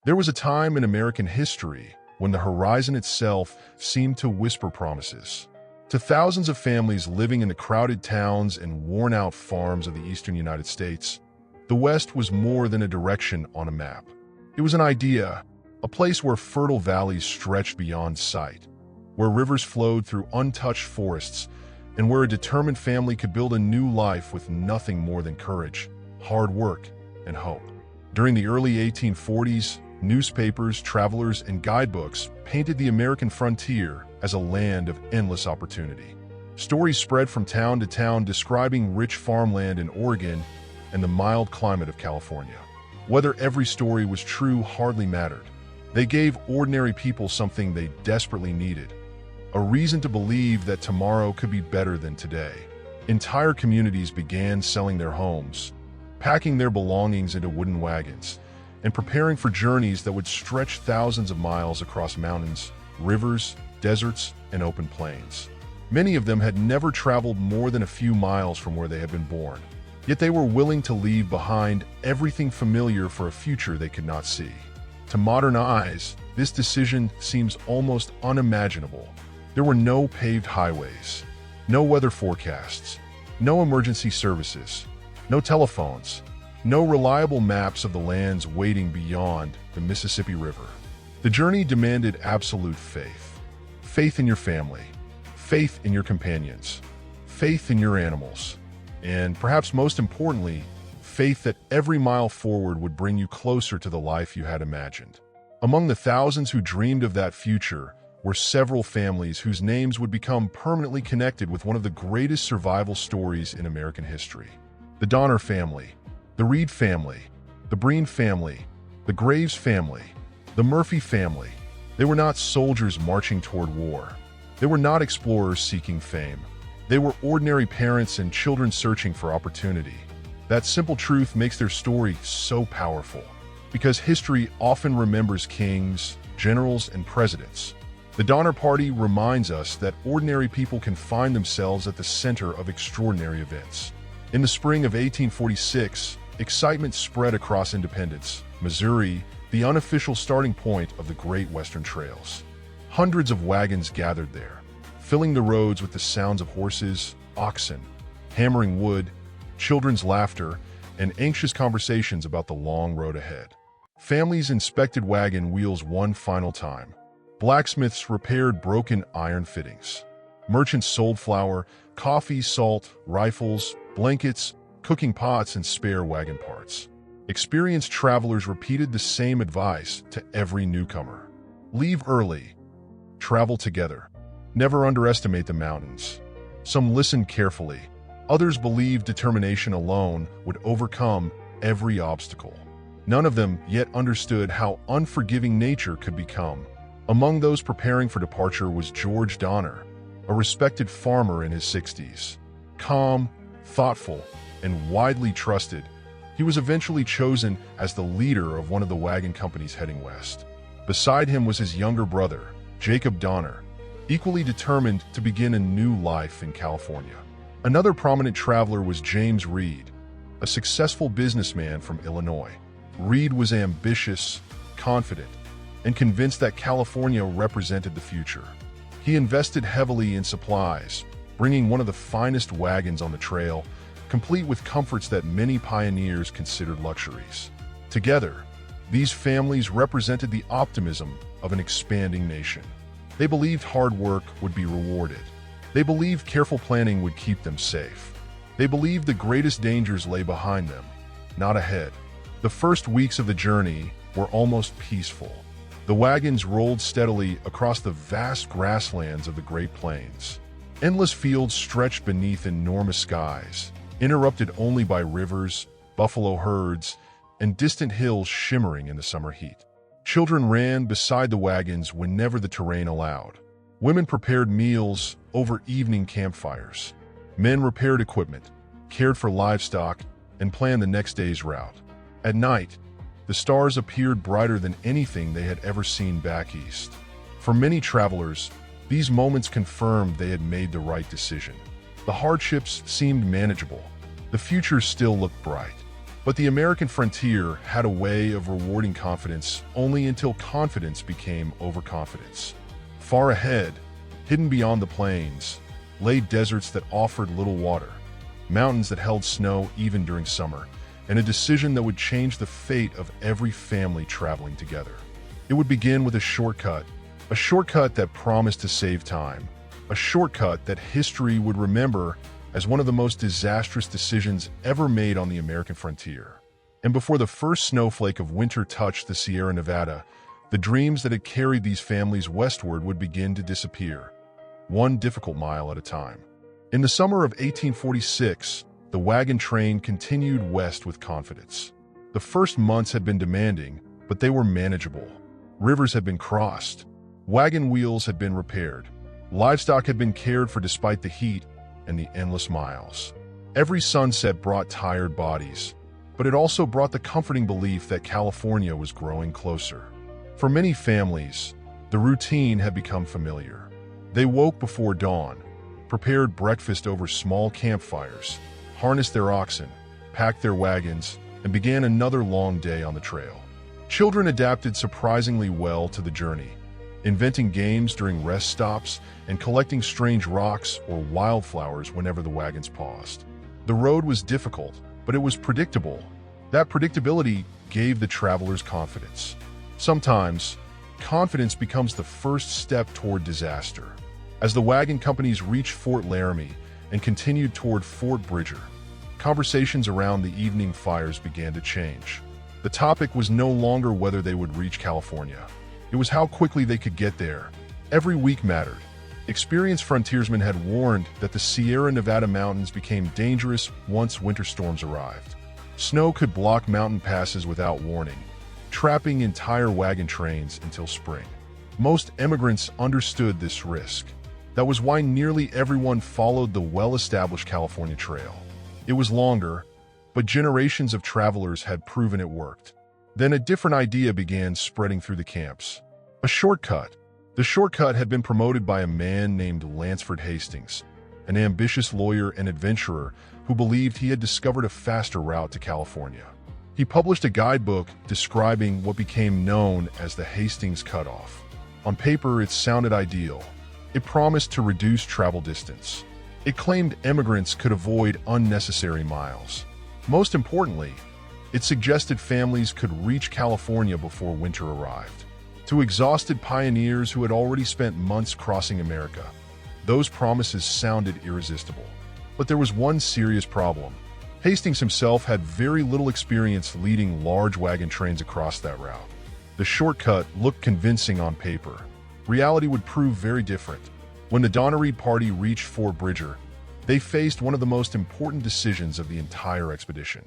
There was a time in American history when the horizon itself seemed to whisper promises. To thousands of families living in the crowded towns and worn-out farms of the eastern United States, the West was more than a direction on a map. It was an idea, a place where fertile valleys stretched beyond sight, where rivers flowed through untouched forests, and where a determined family could build a new life with nothing more than courage, hard work, and hope. During the early 1840s, newspapers, travelers, and guidebooks painted the American frontier as a land of endless opportunity. Stories spread from town to town describing rich farmland in Oregon and the mild climate of California. Whether every story was true hardly mattered. They gave ordinary people something they desperately needed, a reason to believe that tomorrow could be better than today. Entire communities began selling their homes, packing their belongings into wooden wagons, and preparing for journeys that would stretch thousands of miles across mountains, rivers, deserts, and open plains. Many of them had never traveled more than a few miles from where they had been born, yet they were willing to leave behind everything familiar for a future they could not see. To modern eyes, this decision seems almost unimaginable. There were no paved highways, no weather forecasts, no emergency services, no telephones, no reliable maps of the lands waiting beyond the Mississippi River. The journey demanded absolute faith. Faith in your family, faith in your companions, faith in your animals, and perhaps most importantly, faith that every mile forward would bring you closer to the life you had imagined. Among the thousands who dreamed of that future were several families whose names would become permanently connected with one of the greatest survival stories in American history. The Donner family, the Reed family, the Breen family, the Graves family, the Murphy family. They were not soldiers marching toward war. They were not explorers seeking fame. They were ordinary parents and children searching for opportunity. That simple truth makes their story so powerful, because history often remembers kings, generals, and presidents. The Donner Party reminds us that ordinary people can find themselves at the center of extraordinary events. In the spring of 1846, excitement spread across Independence, Missouri, the unofficial starting point of the Great Western Trails. Hundreds of wagons gathered there, filling the roads with the sounds of horses, oxen, hammering wood, children's laughter, and anxious conversations about the long road ahead. Families inspected wagon wheels one final time. Blacksmiths repaired broken iron fittings. Merchants sold flour, coffee, salt, rifles, blankets, cooking pots, and spare wagon parts. Experienced travelers repeated the same advice to every newcomer. Leave early. Travel together. Never underestimate the mountains. Some listened carefully. Others believed determination alone would overcome every obstacle. None of them yet understood how unforgiving nature could become. Among those preparing for departure was George Donner, a respected farmer in his 60s. Calm, thoughtful, and widely trusted, he was eventually chosen as the leader of one of the wagon companies heading west. Beside him was his younger brother, Jacob Donner, equally determined to begin a new life in California. Another prominent traveler was James Reed, a successful businessman from Illinois. Reed was ambitious, confident, and convinced that California represented the future. He invested heavily in supplies, bringing one of the finest wagons on the trail, complete with comforts that many pioneers considered luxuries. Together, these families represented the optimism of an expanding nation. They believed hard work would be rewarded. They believed careful planning would keep them safe. They believed the greatest dangers lay behind them, not ahead. The first weeks of the journey were almost peaceful. The wagons rolled steadily across the vast grasslands of the Great Plains. Endless fields stretched beneath enormous skies, interrupted only by rivers, buffalo herds, and distant hills shimmering in the summer heat. Children ran beside the wagons whenever the terrain allowed. Women prepared meals over evening campfires. Men repaired equipment, cared for livestock, and planned the next day's route. At night, the stars appeared brighter than anything they had ever seen back east. For many travelers, these moments confirmed they had made the right decision. The hardships seemed manageable. The future still looked bright. But the American frontier had a way of rewarding confidence only until confidence became overconfidence. Far ahead, hidden beyond the plains, lay deserts that offered little water, mountains that held snow even during summer, and a decision that would change the fate of every family traveling together. It would begin with a shortcut that promised to save time, a shortcut that history would remember as one of the most disastrous decisions ever made on the American frontier. And before the first snowflake of winter touched the Sierra Nevada, the dreams that had carried these families westward would begin to disappear, one difficult mile at a time. In the summer of 1846, the wagon train continued west with confidence. The first months had been demanding, but they were manageable. Rivers had been crossed, wagon wheels had been repaired, livestock had been cared for despite the heat and the endless miles. Every sunset brought tired bodies, but it also brought the comforting belief that California was growing closer. For many families, the routine had become familiar. They woke before dawn, prepared breakfast over small campfires, harnessed their oxen, packed their wagons, and began another long day on the trail. Children adapted surprisingly well to the journey, inventing games during rest stops and collecting strange rocks or wildflowers whenever the wagons paused. The road was difficult, but it was predictable. That predictability gave the travelers confidence. Sometimes, confidence becomes the first step toward disaster. As the wagon companies reached Fort Laramie and continued toward Fort Bridger, conversations around the evening fires began to change. The topic was no longer whether they would reach California. It was how quickly they could get there. Every week mattered. Experienced frontiersmen had warned that the Sierra Nevada mountains became dangerous once winter storms arrived. Snow could block mountain passes without warning, trapping entire wagon trains until spring. Most immigrants understood this risk. That was why nearly everyone followed the well-established California Trail. It was longer, but generations of travelers had proven it worked. Then a different idea began spreading through the camps. A shortcut. The shortcut had been promoted by a man named Lansford Hastings, an ambitious lawyer and adventurer who believed he had discovered a faster route to California. He published a guidebook describing what became known as the Hastings Cutoff. On paper, it sounded ideal. It promised to reduce travel distance. It claimed immigrants could avoid unnecessary miles. Most importantly, it suggested families could reach California before winter arrived. To exhausted pioneers who had already spent months crossing America, those promises sounded irresistible. But there was one serious problem. Hastings himself had very little experience leading large wagon trains across that route. The shortcut looked convincing on paper. Reality would prove very different. When the Donnery party reached Fort Bridger, they faced one of the most important decisions of the entire expedition.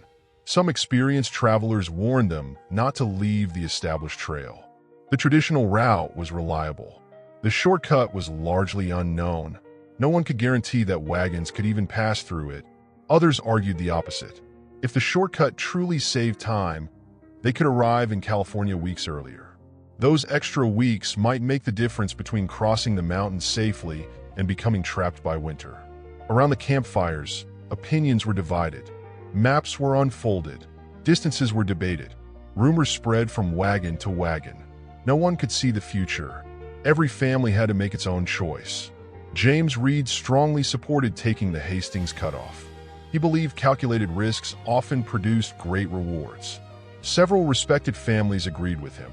Some experienced travelers warned them not to leave the established trail. The traditional route was reliable. The shortcut was largely unknown. No one could guarantee that wagons could even pass through it. Others argued the opposite. If the shortcut truly saved time, they could arrive in California weeks earlier. Those extra weeks might make the difference between crossing the mountains safely and becoming trapped by winter. Around the campfires, opinions were divided. Maps were unfolded. Distances were debated. Rumors spread from wagon to wagon. No one could see the future. Every family had to make its own choice. James Reed strongly supported taking the Hastings Cutoff. He believed calculated risks often produced great rewards. Several respected families agreed with him.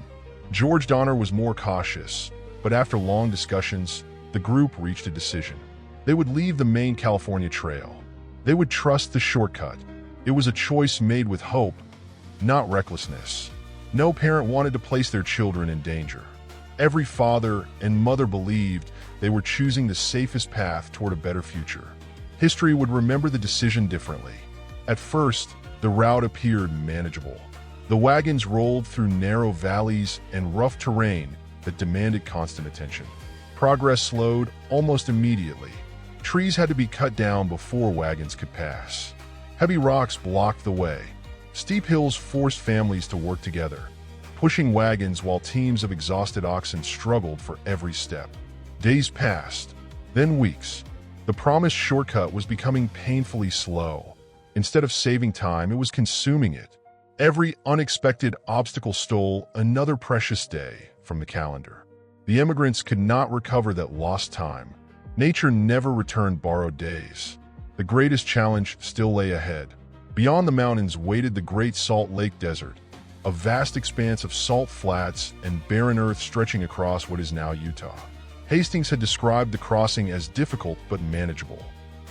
George Donner was more cautious, but after long discussions, the group reached a decision. They would leave the main California Trail. They would trust the shortcut. It was a choice made with hope, not recklessness. No parent wanted to place their children in danger. Every father and mother believed they were choosing the safest path toward a better future. History would remember the decision differently. At first, the route appeared manageable. The wagons rolled through narrow valleys and rough terrain that demanded constant attention. Progress slowed almost immediately. Trees had to be cut down before wagons could pass. Heavy rocks blocked the way. Steep hills forced families to work together, pushing wagons while teams of exhausted oxen struggled for every step. Days passed, then weeks. The promised shortcut was becoming painfully slow. Instead of saving time, it was consuming it. Every unexpected obstacle stole another precious day from the calendar. The immigrants could not recover that lost time. Nature never returned borrowed days. The greatest challenge still lay ahead. Beyond the mountains waited the Great Salt Lake Desert, a vast expanse of salt flats and barren earth stretching across what is now Utah. Hastings had described the crossing as difficult but manageable.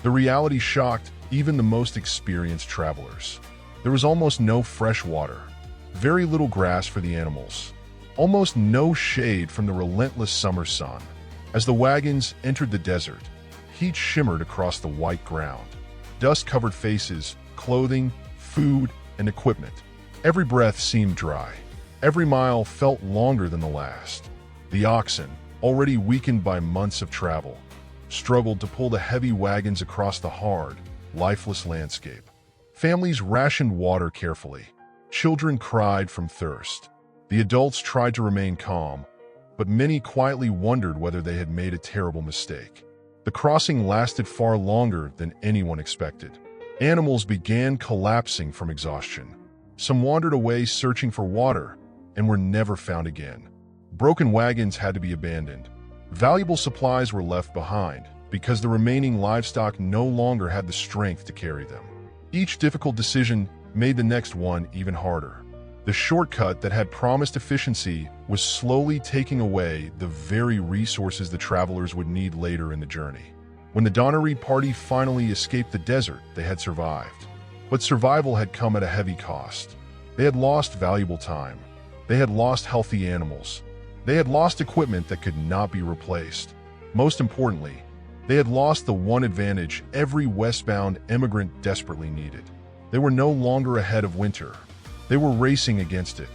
The reality shocked even the most experienced travelers. There was almost no fresh water, very little grass for the animals, almost no shade from the relentless summer sun. As the wagons entered the desert, heat shimmered across the white ground. Dust covered faces, clothing, food, and equipment. Every breath seemed dry. Every mile felt longer than the last. The oxen, already weakened by months of travel, struggled to pull the heavy wagons across the hard, lifeless landscape. Families rationed water carefully. Children cried from thirst. The adults tried to remain calm, but many quietly wondered whether they had made a terrible mistake. The crossing lasted far longer than anyone expected. Animals began collapsing from exhaustion. Some wandered away searching for water and were never found again. Broken wagons had to be abandoned. Valuable supplies were left behind because the remaining livestock no longer had the strength to carry them. Each difficult decision made the next one even harder. The shortcut that had promised efficiency was slowly taking away the very resources the travelers would need later in the journey. When the Donnery party finally escaped the desert, they had survived. But survival had come at a heavy cost. They had lost valuable time. They had lost healthy animals. They had lost equipment that could not be replaced. Most importantly, they had lost the one advantage every westbound immigrant desperately needed. They were no longer ahead of winter. They were racing against it.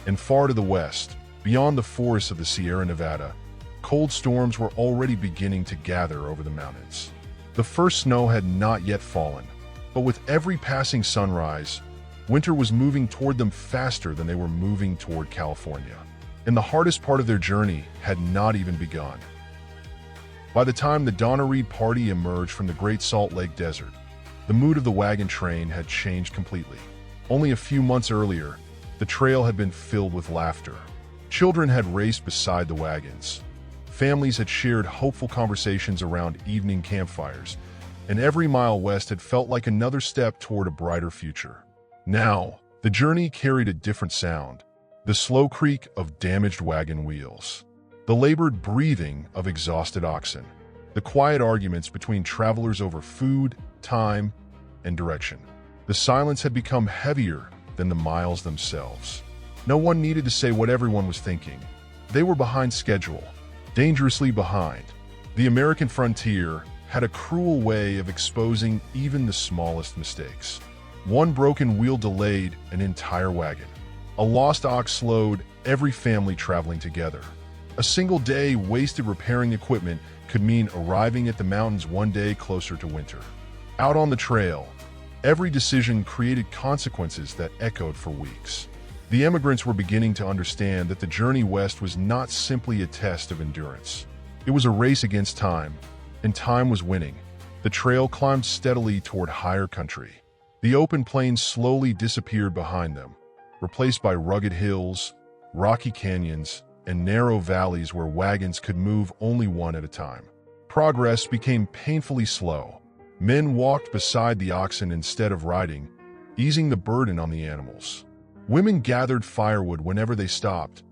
And far to the west, beyond the forests of the Sierra Nevada, cold storms were already beginning to gather over the mountains. The first snow had not yet fallen, but with every passing sunrise, winter was moving toward them faster than they were moving toward California. And the hardest part of their journey had not even begun. By the time the Donnery party emerged from the Great Salt Lake Desert, the mood of the wagon train had changed completely. Only a few months earlier, the trail had been filled with laughter. Children had raced beside the wagons. Families had shared hopeful conversations around evening campfires, and every mile west had felt like another step toward a brighter future. Now, the journey carried a different sound. The slow creak of damaged wagon wheels, the labored breathing of exhausted oxen, the quiet arguments between travelers over food, time, and direction. The silence had become heavier than the miles themselves. No one needed to say what everyone was thinking. They were behind schedule, dangerously behind. The American frontier had a cruel way of exposing even the smallest mistakes. One broken wheel delayed an entire wagon. A lost ox slowed every family traveling together. A single day wasted repairing equipment could mean arriving at the mountains one day closer to winter. Out on the trail, every decision created consequences that echoed for weeks. The immigrants were beginning to understand that the journey west was not simply a test of endurance. It was a race against time, and time was winning. The trail climbed steadily toward higher country. The open plains slowly disappeared behind them, replaced by rugged hills, rocky canyons, and narrow valleys where wagons could move only one at a time. Progress became painfully slow. Men walked beside the oxen instead of riding, easing the burden on the animals. Women gathered firewood whenever they stopped,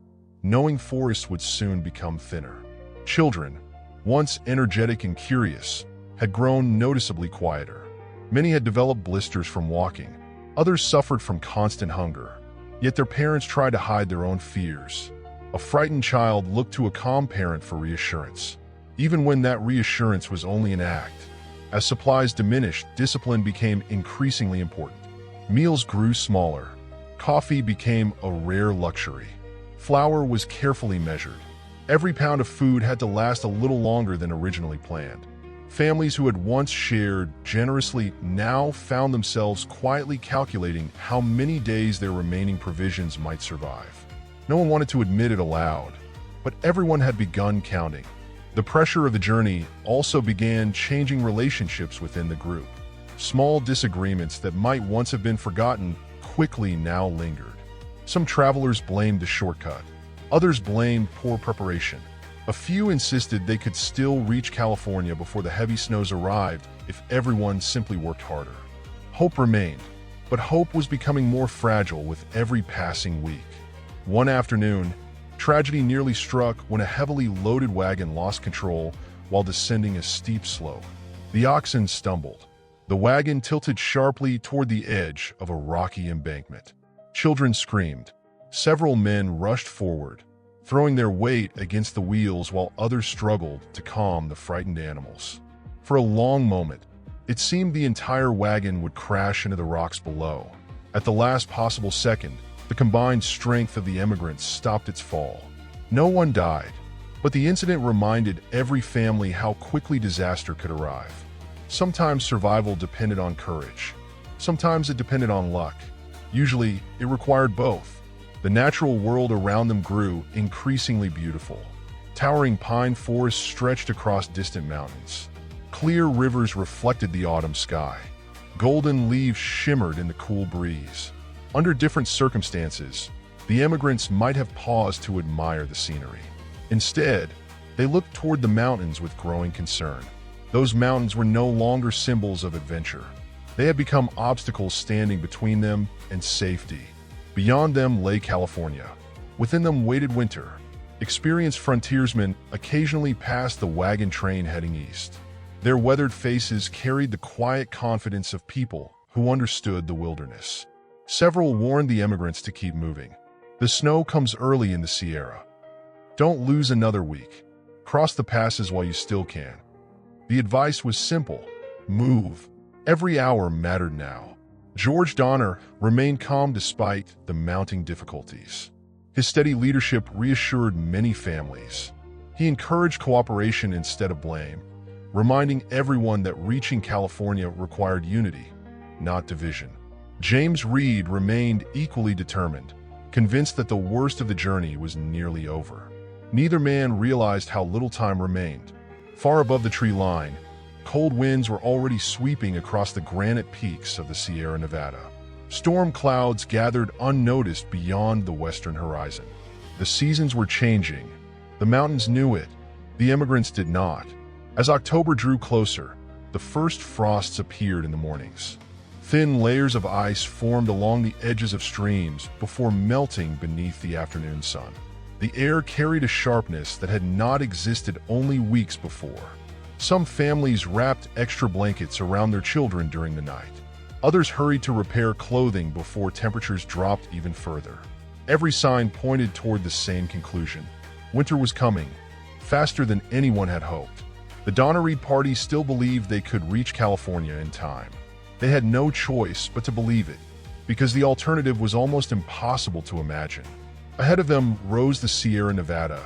knowing forests would soon become thinner. Children, once energetic and curious, had grown noticeably quieter. Many had developed blisters from walking. Others suffered from constant hunger. Yet their parents tried to hide their own fears. A frightened child looked to a calm parent for reassurance, even when that reassurance was only an act. As supplies diminished, discipline became increasingly important. Meals grew smaller. Coffee became a rare luxury. Flour was carefully measured. Every pound of food had to last a little longer than originally planned. Families who had once shared generously now found themselves quietly calculating how many days their remaining provisions might survive. No one wanted to admit it aloud, but everyone had begun counting. The pressure of the journey also began changing relationships within the group. Small disagreements that might once have been forgotten quickly now lingered. Some travelers blamed the shortcut. Others blamed poor preparation. A few insisted they could still reach California before the heavy snows arrived if everyone simply worked harder. Hope remained, but hope was becoming more fragile with every passing week. One afternoon, tragedy nearly struck when a heavily loaded wagon lost control while descending a steep slope. The oxen stumbled. The wagon tilted sharply toward the edge of a rocky embankment. Children screamed. Several men rushed forward, throwing their weight against the wheels while others struggled to calm the frightened animals. For a long moment, it seemed the entire wagon would crash into the rocks below. At the last possible second, the combined strength of the immigrants stopped its fall. No one died, but the incident reminded every family how quickly disaster could arrive. Sometimes survival depended on courage. Sometimes it depended on luck. Usually, it required both. The natural world around them grew increasingly beautiful. Towering pine forests stretched across distant mountains. Clear rivers reflected the autumn sky. Golden leaves shimmered in the cool breeze. Under different circumstances, the immigrants might have paused to admire the scenery. Instead, they looked toward the mountains with growing concern. Those mountains were no longer symbols of adventure. They had become obstacles standing between them and safety. Beyond them lay California. Within them waited winter. Experienced frontiersmen occasionally passed the wagon train heading east. Their weathered faces carried the quiet confidence of people who understood the wilderness. Several warned the immigrants to keep moving. The snow comes early in the Sierra. Don't lose another week. Cross the passes while you still can. The advice was simple. Move. Every hour mattered now. George Donner remained calm despite the mounting difficulties. His steady leadership reassured many families. He encouraged cooperation instead of blame, reminding everyone that reaching California required unity, not division. James Reed remained equally determined, convinced that the worst of the journey was nearly over. Neither man realized how little time remained. Far above the tree line, cold winds were already sweeping across the granite peaks of the Sierra Nevada. Storm clouds gathered unnoticed beyond the western horizon. The seasons were changing. The mountains knew it. The immigrants did not. As October drew closer, the first frosts appeared in the mornings. Thin layers of ice formed along the edges of streams before melting beneath the afternoon sun. The air carried a sharpness that had not existed only weeks before. Some families wrapped extra blankets around their children during the night. Others hurried to repair clothing before temperatures dropped even further. Every sign pointed toward the same conclusion. Winter was coming, faster than anyone had hoped. The Donner Reed party still believed they could reach California in time. They had no choice but to believe it, because the alternative was almost impossible to imagine. Ahead of them rose the Sierra Nevada,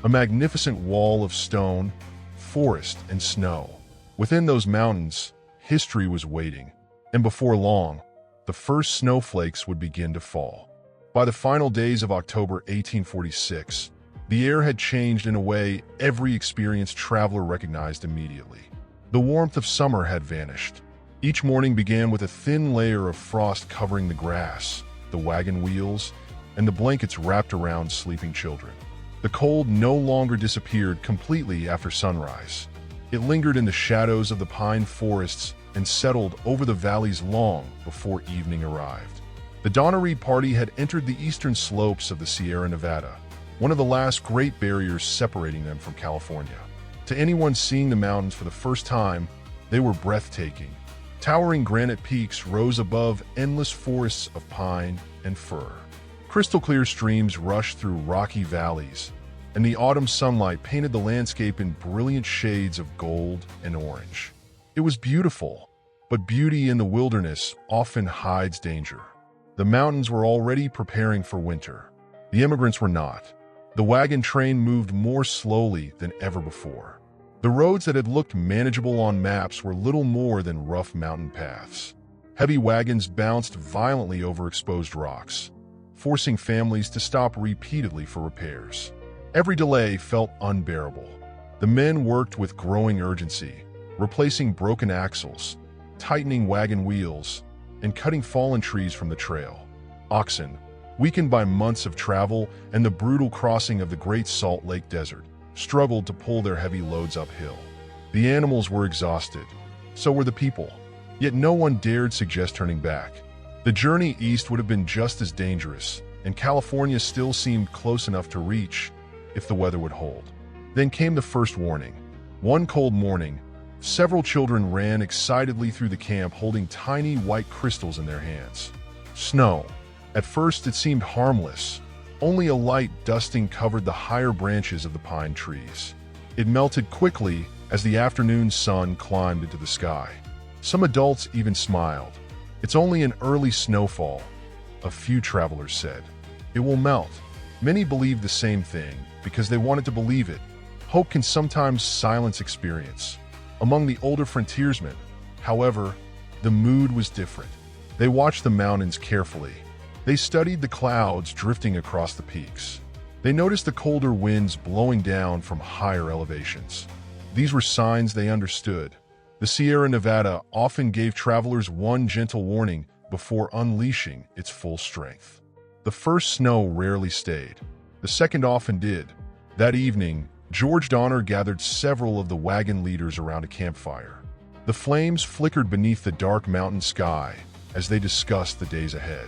a magnificent wall of stone, forest, and snow. Within those mountains, history was waiting, and before long, the first snowflakes would begin to fall. By the final days of October 1846, the air had changed in a way every experienced traveler recognized immediately. The warmth of summer had vanished. Each morning began with a thin layer of frost covering the grass, the wagon wheels, and the blankets wrapped around sleeping children. The cold no longer disappeared completely after sunrise. It lingered in the shadows of the pine forests and settled over the valleys long before evening arrived. The Donner Reed party had entered the eastern slopes of the Sierra Nevada, one of the last great barriers separating them from California. To anyone seeing the mountains for the first time, they were breathtaking. Towering granite peaks rose above endless forests of pine and fir. Crystal-clear streams rushed through rocky valleys, and the autumn sunlight painted the landscape in brilliant shades of gold and orange. It was beautiful, but beauty in the wilderness often hides danger. The mountains were already preparing for winter. The immigrants were not. The wagon train moved more slowly than ever before. The roads that had looked manageable on maps were little more than rough mountain paths. Heavy wagons bounced violently over exposed rocks, forcing families to stop repeatedly for repairs. Every delay felt unbearable. The men worked with growing urgency, replacing broken axles, tightening wagon wheels, and cutting fallen trees from the trail. Oxen, weakened by months of travel and the brutal crossing of the Great Salt Lake Desert, struggled to pull their heavy loads uphill. The animals were exhausted. So were the people. Yet no one dared suggest turning back. The journey east would have been just as dangerous, and California still seemed close enough to reach if the weather would hold. Then came the first warning. One cold morning, several children ran excitedly through the camp holding tiny white crystals in their hands. Snow. At first it seemed harmless. Only a light dusting covered the higher branches of the pine trees. It melted quickly as the afternoon sun climbed into the sky. Some adults even smiled. It's only an early snowfall, a few travelers said. It will melt. Many believed the same thing because they wanted to believe it. Hope can sometimes silence experience. Among the older frontiersmen, however, the mood was different. They watched the mountains carefully. They studied the clouds drifting across the peaks. They noticed the colder winds blowing down from higher elevations. These were signs they understood. The Sierra Nevada often gave travelers one gentle warning before unleashing its full strength. The first snow rarely stayed. The second often did. That evening, George Donner gathered several of the wagon leaders around a campfire. The flames flickered beneath the dark mountain sky as they discussed the days ahead.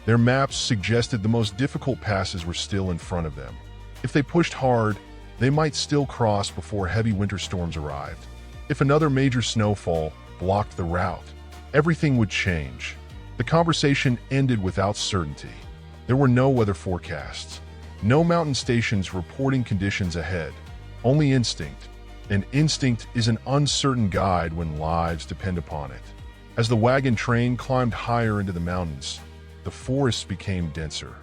Their maps suggested the most difficult passes were still in front of them. If they pushed hard, they might still cross before heavy winter storms arrived. If another major snowfall blocked the route, everything would change. The conversation ended without certainty. There were no weather forecasts, no mountain stations reporting conditions ahead, only instinct. And instinct is an uncertain guide when lives depend upon it. As the wagon train climbed higher into the mountains, the forests became denser.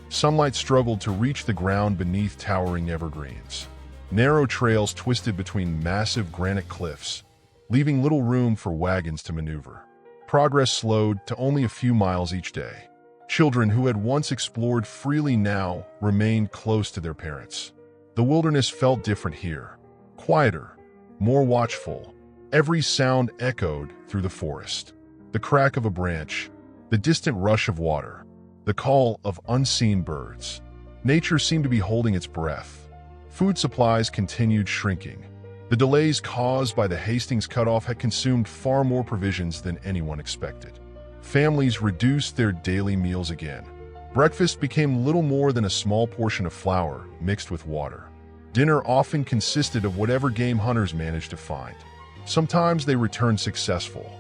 Sunlight struggled to reach the ground beneath towering evergreens. Narrow trails twisted between massive granite cliffs, leaving little room for wagons to maneuver. Progress slowed to only a few miles each day. Children who had once explored freely now remained close to their parents. The wilderness felt different here, quieter, more watchful. Every sound echoed through the forest. The crack of a branch, the distant rush of water, the call of unseen birds. Nature seemed to be holding its breath. Food supplies continued shrinking. The delays caused by the Hastings cutoff had consumed far more provisions than anyone expected. Families reduced their daily meals again. Breakfast became little more than a small portion of flour mixed with water. Dinner often consisted of whatever game hunters managed to find. Sometimes they returned successful.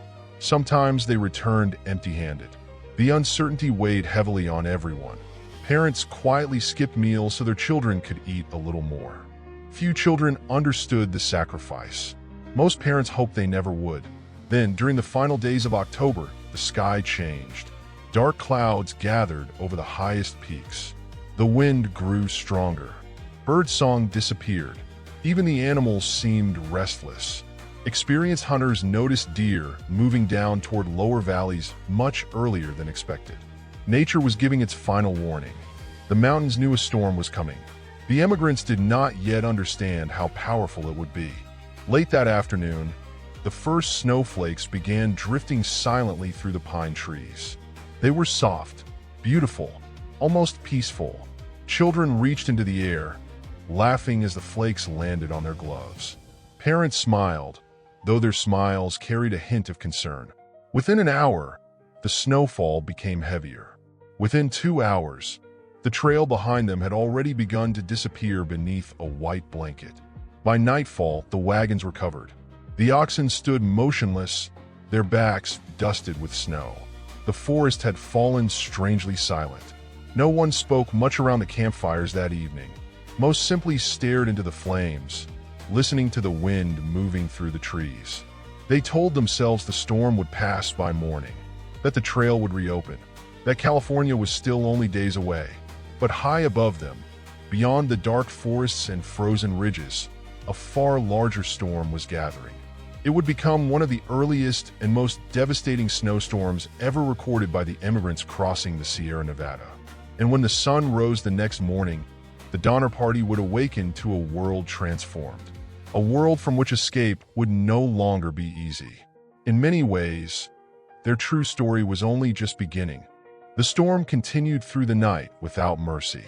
Sometimes they returned empty-handed. The uncertainty weighed heavily on everyone. Parents quietly skipped meals so their children could eat a little more. Few children understood the sacrifice. Most parents hoped they never would. Then, during the final days of October, the sky changed. Dark clouds gathered over the highest peaks. The wind grew stronger. Birdsong disappeared. Even the animals seemed restless. Experienced hunters noticed deer moving down toward lower valleys much earlier than expected. Nature was giving its final warning. The mountains knew a storm was coming. The emigrants did not yet understand how powerful it would be. Late that afternoon, the first snowflakes began drifting silently through the pine trees. They were soft, beautiful, almost peaceful. Children reached into the air, laughing as the flakes landed on their gloves. Parents smiled, though their smiles carried a hint of concern. Within an hour, the snowfall became heavier. Within 2 hours, the trail behind them had already begun to disappear beneath a white blanket. By nightfall, the wagons were covered. The oxen stood motionless, their backs dusted with snow. The forest had fallen strangely silent. No one spoke much around the campfires that evening. Most simply stared into the flames, listening to the wind moving through the trees. They told themselves the storm would pass by morning, that the trail would reopen, that California was still only days away. But high above them, beyond the dark forests and frozen ridges, a far larger storm was gathering. It would become one of the earliest and most devastating snowstorms ever recorded by the immigrants crossing the Sierra Nevada. And when the sun rose the next morning, the Donner Party would awaken to a world transformed. A world from which escape would no longer be easy. In many ways, their true story was only just beginning. The storm continued through the night without mercy.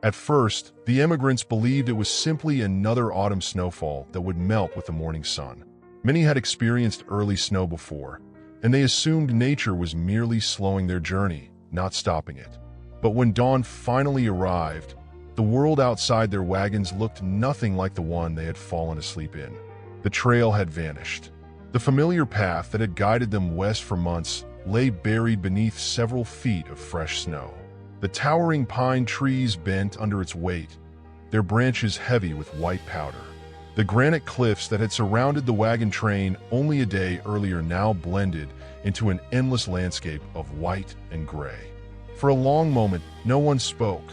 At first, the immigrants believed it was simply another autumn snowfall that would melt with the morning sun. Many had experienced early snow before, and they assumed nature was merely slowing their journey, not stopping it. But when dawn finally arrived, the world outside their wagons looked nothing like the one they had fallen asleep in. The trail had vanished. The familiar path that had guided them west for months lay buried beneath several feet of fresh snow. The towering pine trees bent under its weight, their branches heavy with white powder. The granite cliffs that had surrounded the wagon train only a day earlier now blended into an endless landscape of white and gray. For a long moment, no one spoke.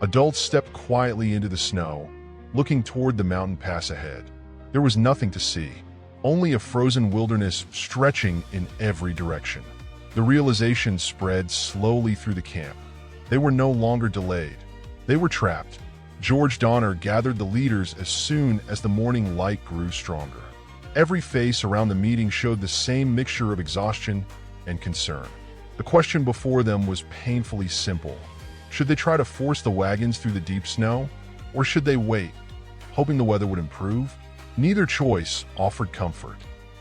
Adults stepped quietly into the snow, looking toward the mountain pass ahead. There was nothing to see, only a frozen wilderness stretching in every direction. The realization spread slowly through the camp. They were no longer delayed. They were trapped. George Donner gathered the leaders as soon as the morning light grew stronger. Every face around the meeting showed the same mixture of exhaustion and concern. The question before them was painfully simple. Should they try to force the wagons through the deep snow, or should they wait, hoping the weather would improve? Neither choice offered comfort.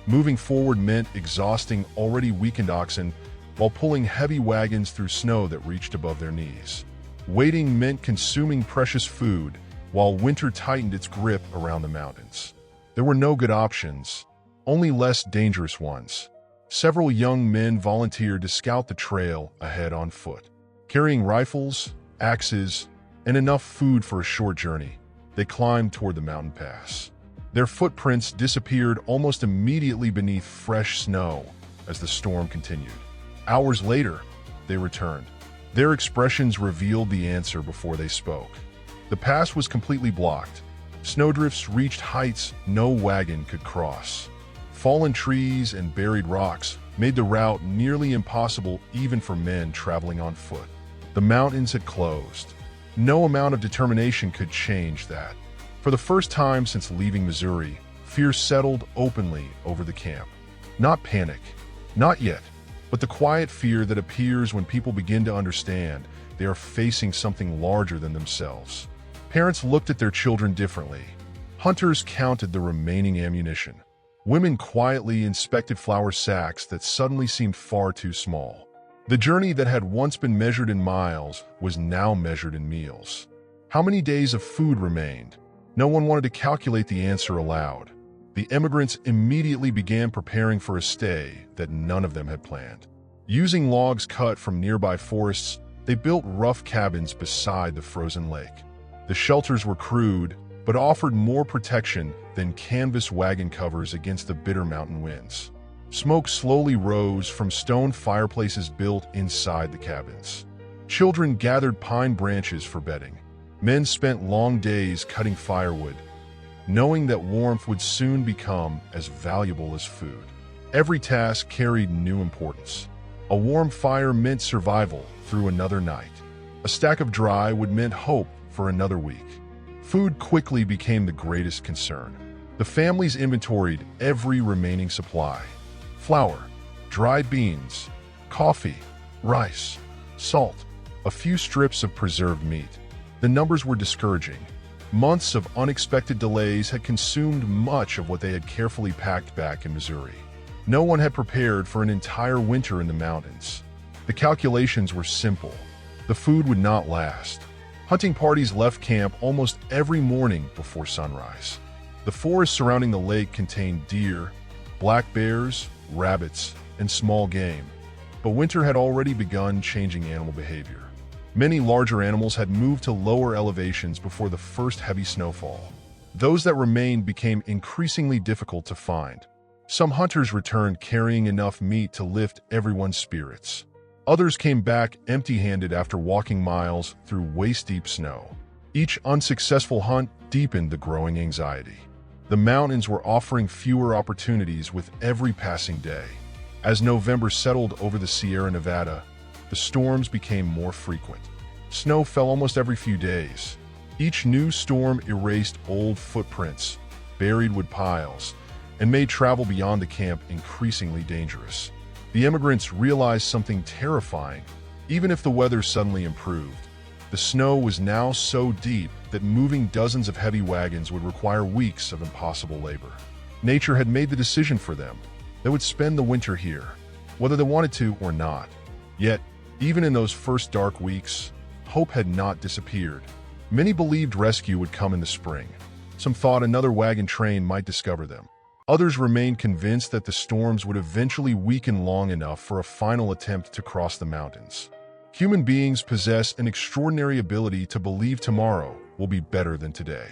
Moving forward meant exhausting already weakened oxen while pulling heavy wagons through snow that reached above their knees. Waiting meant consuming precious food while winter tightened its grip around the mountains. There were no good options, only less dangerous ones. Several young men volunteered to scout the trail ahead on foot. Carrying rifles, axes, and enough food for a short journey, they climbed toward the mountain pass. Their footprints disappeared almost immediately beneath fresh snow as the storm continued. Hours later, they returned. Their expressions revealed the answer before they spoke. The pass was completely blocked. Snowdrifts reached heights no wagon could cross. Fallen trees and buried rocks made the route nearly impossible even for men traveling on foot. The mountains had closed. No amount of determination could change that. For the first time since leaving Missouri, fear settled openly over the camp. Not panic, not yet, but the quiet fear that appears when people begin to understand they are facing something larger than themselves. Parents looked at their children differently. Hunters counted the remaining ammunition. Women quietly inspected flour sacks that suddenly seemed far too small. The journey that had once been measured in miles was now measured in meals. How many days of food remained? No one wanted to calculate the answer aloud. The immigrants immediately began preparing for a stay that none of them had planned. Using logs cut from nearby forests, they built rough cabins beside the frozen lake. The shelters were crude, but offered more protection than canvas wagon covers against the bitter mountain winds. Smoke slowly rose from stone fireplaces built inside the cabins. Children gathered pine branches for bedding. Men spent long days cutting firewood, knowing that warmth would soon become as valuable as food. Every task carried new importance. A warm fire meant survival through another night. A stack of dry wood meant hope for another week. Food quickly became the greatest concern. The families inventoried every remaining supply. Flour, dried beans, coffee, rice, salt, a few strips of preserved meat. The numbers were discouraging. Months of unexpected delays had consumed much of what they had carefully packed back in Missouri. No one had prepared for an entire winter in the mountains. The calculations were simple. The food would not last. Hunting parties left camp almost every morning before sunrise. The forest surrounding the lake contained deer, black bears, rabbits, and small game. But winter had already begun changing animal behavior. Many larger animals had moved to lower elevations before the first heavy snowfall. Those that remained became increasingly difficult to find. Some hunters returned carrying enough meat to lift everyone's spirits. Others came back empty-handed after walking miles through waist-deep snow. Each unsuccessful hunt deepened the growing anxiety. The mountains were offering fewer opportunities with every passing day. As November settled over the Sierra Nevada, the storms became more frequent. Snow fell almost every few days. Each new storm erased old footprints, buried wood piles, and made travel beyond the camp increasingly dangerous. The immigrants realized something terrifying. Even if the weather suddenly improved, the snow was now so deep that moving dozens of heavy wagons would require weeks of impossible labor. Nature had made the decision for them. They would spend the winter here, whether they wanted to or not. Yet, even in those first dark weeks, hope had not disappeared. Many believed rescue would come in the spring. Some thought another wagon train might discover them. Others remained convinced that the storms would eventually weaken long enough for a final attempt to cross the mountains. Human beings possess an extraordinary ability to believe tomorrow will be better than today.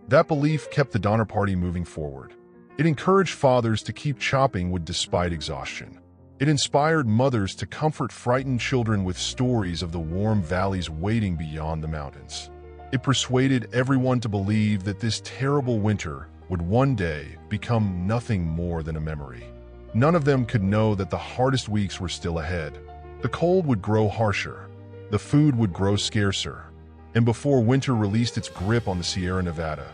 That belief kept the Donner Party moving forward. It encouraged fathers to keep chopping wood despite exhaustion. It inspired mothers to comfort frightened children with stories of the warm valleys waiting beyond the mountains. It persuaded everyone to believe that this terrible winter would one day become nothing more than a memory. None of them could know that the hardest weeks were still ahead. The cold would grow harsher, the food would grow scarcer, and before winter released its grip on the Sierra Nevada,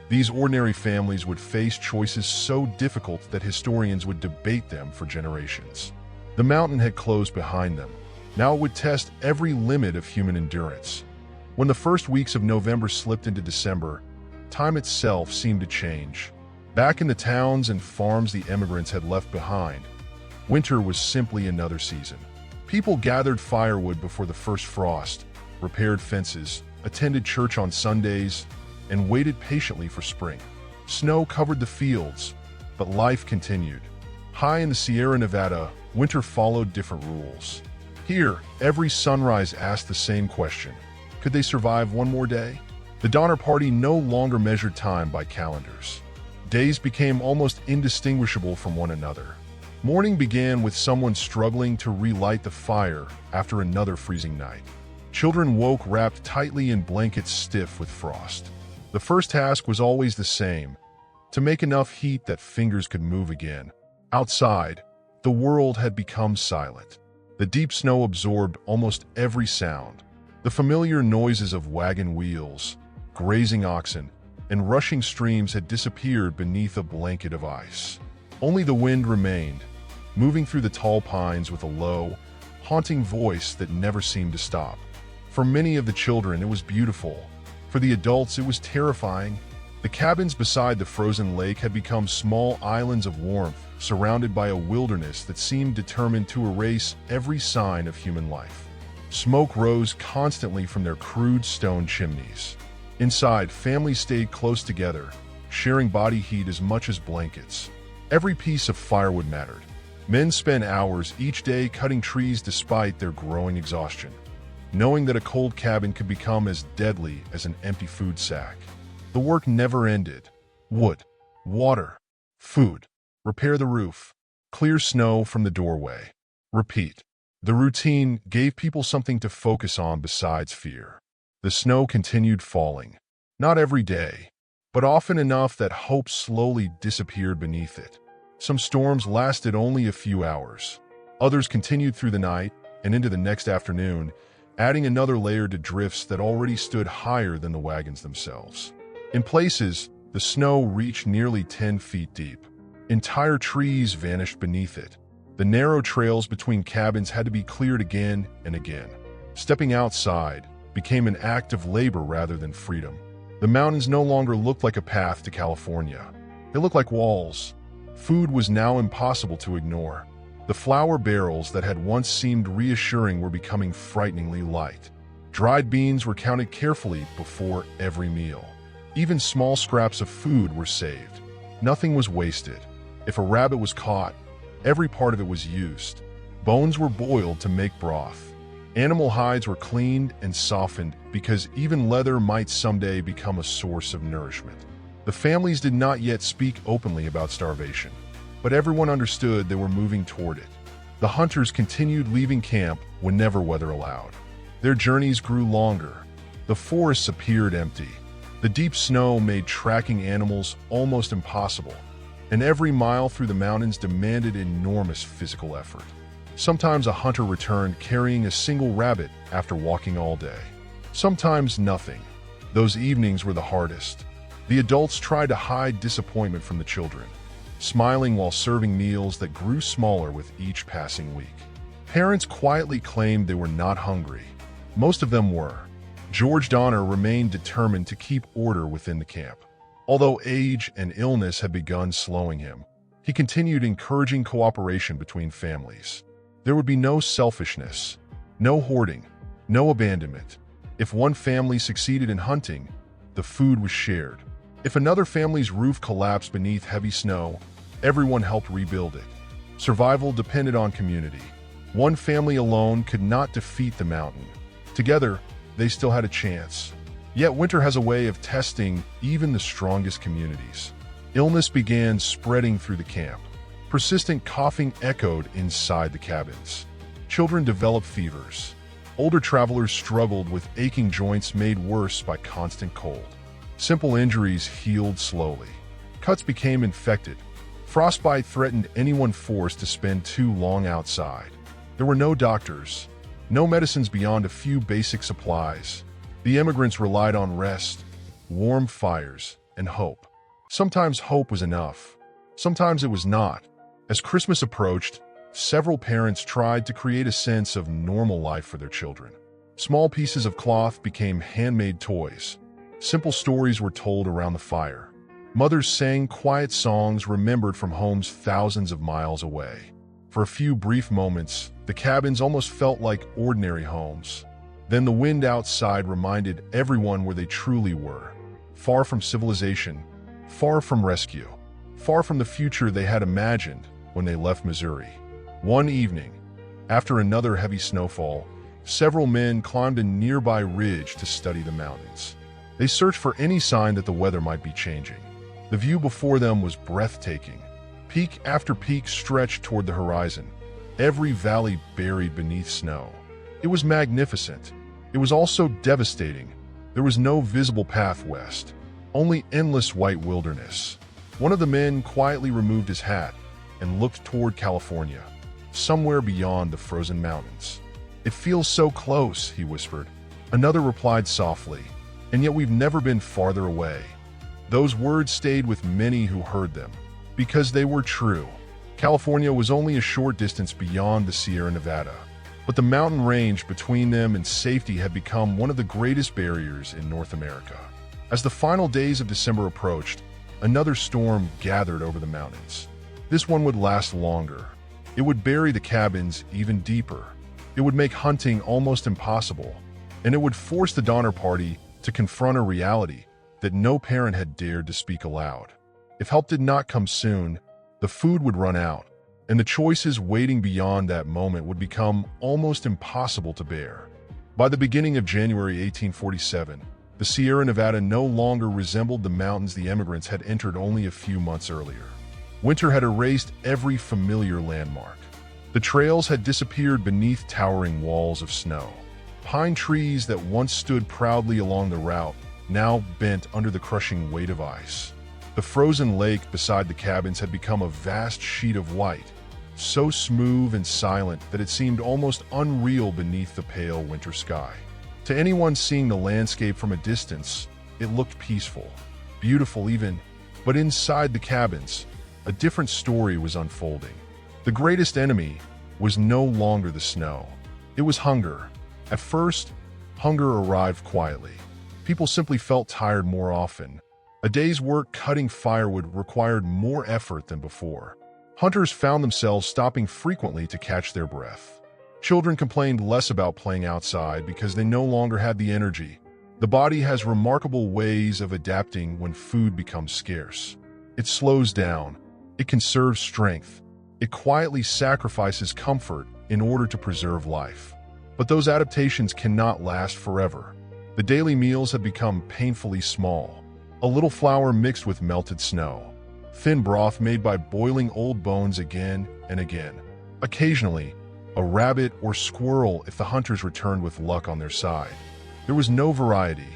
these ordinary families would face choices so difficult that historians would debate them for generations. The mountain had closed behind them. Now it would test every limit of human endurance. When the first weeks of November slipped into December, time itself seemed to change. Back in the towns and farms the immigrants had left behind, winter was simply another season. People gathered firewood before the first frost, repaired fences, attended church on Sundays, and waited patiently for spring. Snow covered the fields, but life continued. High in the Sierra Nevada, winter followed different rules. Here, every sunrise asked the same question: could they survive one more day? The Donner Party no longer measured time by calendars. Days became almost indistinguishable from one another. Morning began with someone struggling to relight the fire after another freezing night. Children woke wrapped tightly in blankets stiff with frost. The first task was always the same: to make enough heat that fingers could move again. Outside, the world had become silent. The deep snow absorbed almost every sound. The familiar noises of wagon wheels, grazing oxen, and rushing streams had disappeared beneath a blanket of ice. Only the wind remained, moving through the tall pines with a low, haunting voice that never seemed to stop. For many of the children, it was beautiful. For the adults, it was terrifying. The cabins beside the frozen lake had become small islands of warmth, surrounded by a wilderness that seemed determined to erase every sign of human life. Smoke rose constantly from their crude stone chimneys. Inside, families stayed close together, sharing body heat as much as blankets. Every piece of firewood mattered. Men spent hours each day cutting trees despite their growing exhaustion, knowing that a cold cabin could become as deadly as an empty food sack. The work never ended. Wood, water, food, repair the roof, clear snow from the doorway. Repeat. The routine gave people something to focus on besides fear. The snow continued falling, not every day, but often enough that hope slowly disappeared beneath it. Some storms lasted only a few hours. Others continued through the night and into the next afternoon, adding another layer to drifts that already stood higher than the wagons themselves. In places, the snow reached nearly 10 feet deep. Entire trees vanished beneath it. The narrow trails between cabins had to be cleared again and again. Stepping outside became an act of labor rather than freedom. The mountains no longer looked like a path to California. They looked like walls. Food was now impossible to ignore. The flour barrels that had once seemed reassuring were becoming frighteningly light. Dried beans were counted carefully before every meal. Even small scraps of food were saved. Nothing was wasted. If a rabbit was caught, every part of it was used. Bones were boiled to make broth. Animal hides were cleaned and softened because even leather might someday become a source of nourishment. The families did not yet speak openly about starvation, but everyone understood they were moving toward it. The hunters continued leaving camp whenever weather allowed. Their journeys grew longer. The forests appeared empty. The deep snow made tracking animals almost impossible, and every mile through the mountains demanded enormous physical effort. Sometimes a hunter returned carrying a single rabbit after walking all day. Sometimes nothing. Those evenings were the hardest. The adults tried to hide disappointment from the children, smiling while serving meals that grew smaller with each passing week. Parents quietly claimed they were not hungry. Most of them were. George Donner remained determined to keep order within the camp. Although age and illness had begun slowing him, he continued encouraging cooperation between families. There would be no selfishness, no hoarding, no abandonment. If one family succeeded in hunting, the food was shared. If another family's roof collapsed beneath heavy snow, everyone helped rebuild it. Survival depended on community. One family alone could not defeat the mountain. Together, they still had a chance. Yet winter has a way of testing even the strongest communities. Illness began spreading through the camp. Persistent coughing echoed inside the cabins. Children developed fevers. Older travelers struggled with aching joints made worse by constant cold. Simple injuries healed slowly. Cuts became infected. Frostbite threatened anyone forced to spend too long outside. There were no doctors, no medicines beyond a few basic supplies. The immigrants relied on rest, warm fires, and hope. Sometimes hope was enough. Sometimes it was not. As Christmas approached, several parents tried to create a sense of normal life for their children. Small pieces of cloth became handmade toys. Simple stories were told around the fire. Mothers sang quiet songs remembered from homes thousands of miles away. For a few brief moments, the cabins almost felt like ordinary homes. Then the wind outside reminded everyone where they truly were. Far from civilization, far from rescue, far from the future they had imagined when they left Missouri. One evening, after another heavy snowfall, several men climbed a nearby ridge to study the mountains. They searched for any sign that the weather might be changing. The view before them was breathtaking. Peak after peak stretched toward the horizon, every valley buried beneath snow. It was magnificent. It was also devastating. There was no visible path west, only endless white wilderness. One of the men quietly removed his hat and looked toward California, somewhere beyond the frozen mountains. "It feels so close," he whispered. Another replied softly, "And yet we've never been farther away." Those words stayed with many who heard them, because they were true. California was only a short distance beyond the Sierra Nevada, but the mountain range between them and safety had become one of the greatest barriers in North America. As the final days of December approached, another storm gathered over the mountains. This one would last longer. It would bury the cabins even deeper. It would make hunting almost impossible, and it would force the Donner Party to confront a reality that no parent had dared to speak aloud. If help did not come soon, the food would run out, and the choices waiting beyond that moment would become almost impossible to bear. By the beginning of January 1847, the Sierra Nevada no longer resembled the mountains the immigrants had entered only a few months earlier. Winter had erased every familiar landmark. The trails had disappeared beneath towering walls of snow. Pine trees that once stood proudly along the route now bent under the crushing weight of ice. The frozen lake beside the cabins had become a vast sheet of white, so smooth and silent that it seemed almost unreal beneath the pale winter sky. To anyone seeing the landscape from a distance, it looked peaceful, beautiful even, but inside the cabins, a different story was unfolding. The greatest enemy was no longer the snow. It was hunger. At first, hunger arrived quietly. People simply felt tired more often. A day's work cutting firewood required more effort than before. Hunters found themselves stopping frequently to catch their breath. Children complained less about playing outside because they no longer had the energy. The body has remarkable ways of adapting when food becomes scarce. It slows down. It conserves strength. It quietly sacrifices comfort in order to preserve life. But those adaptations cannot last forever. The daily meals had become painfully small. A little flour mixed with melted snow. Thin broth made by boiling old bones again and again. Occasionally, a rabbit or squirrel if the hunters returned with luck on their side. There was no variety,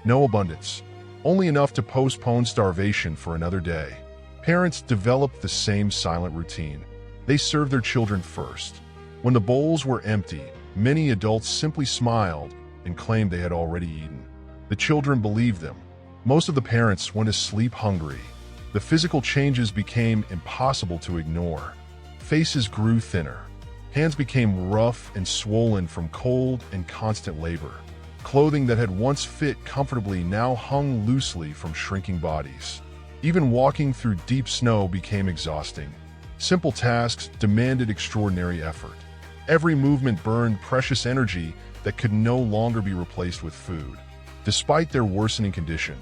no abundance, only enough to postpone starvation for another day. Parents developed the same silent routine. They served their children first. When the bowls were empty, many adults simply smiled and claimed they had already eaten. The children believed them. Most of the parents went to sleep hungry. The physical changes became impossible to ignore. Faces grew thinner. Hands became rough and swollen from cold and constant labor. Clothing that had once fit comfortably now hung loosely from shrinking bodies. Even walking through deep snow became exhausting. Simple tasks demanded extraordinary effort. Every movement burned precious energy that could no longer be replaced with food. Despite their worsening condition,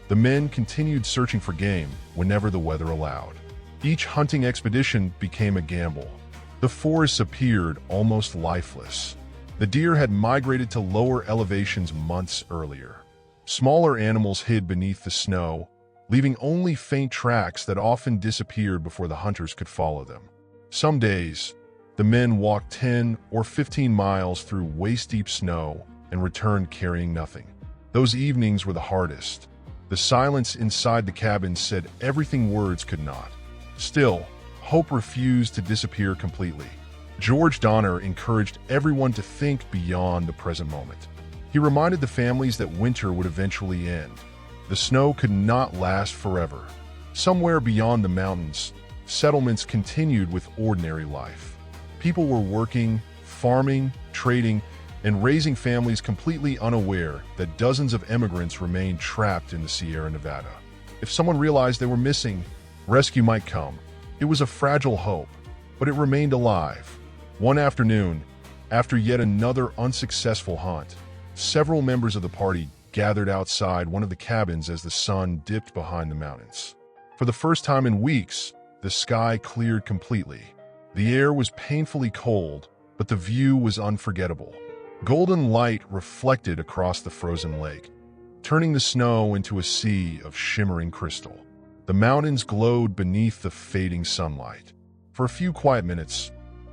the men continued searching for game whenever the weather allowed. Each hunting expedition became a gamble. The forests appeared almost lifeless. The deer had migrated to lower elevations months earlier. Smaller animals hid beneath the snow, leaving only faint tracks that often disappeared before the hunters could follow them. Some days, the men walked 10 or 15 miles through waist-deep snow and returned carrying nothing. Those evenings were the hardest. The silence inside the cabin said everything words could not. Still, hope refused to disappear completely. George Donner encouraged everyone to think beyond the present moment. He reminded the families that winter would eventually end. The snow could not last forever. Somewhere beyond the mountains, settlements continued with ordinary life. People were working, farming, trading, and raising families completely unaware that dozens of immigrants remained trapped in the Sierra Nevada. If someone realized they were missing, rescue might come. It was a fragile hope, but it remained alive. One afternoon, after yet another unsuccessful hunt, several members of the party gathered outside one of the cabins as the sun dipped behind the mountains. For the first time in weeks, the sky cleared completely. The air was painfully cold, but the view was unforgettable. Golden light reflected across the frozen lake, turning the snow into a sea of shimmering crystal. The mountains glowed beneath the fading sunlight. For a few quiet minutes,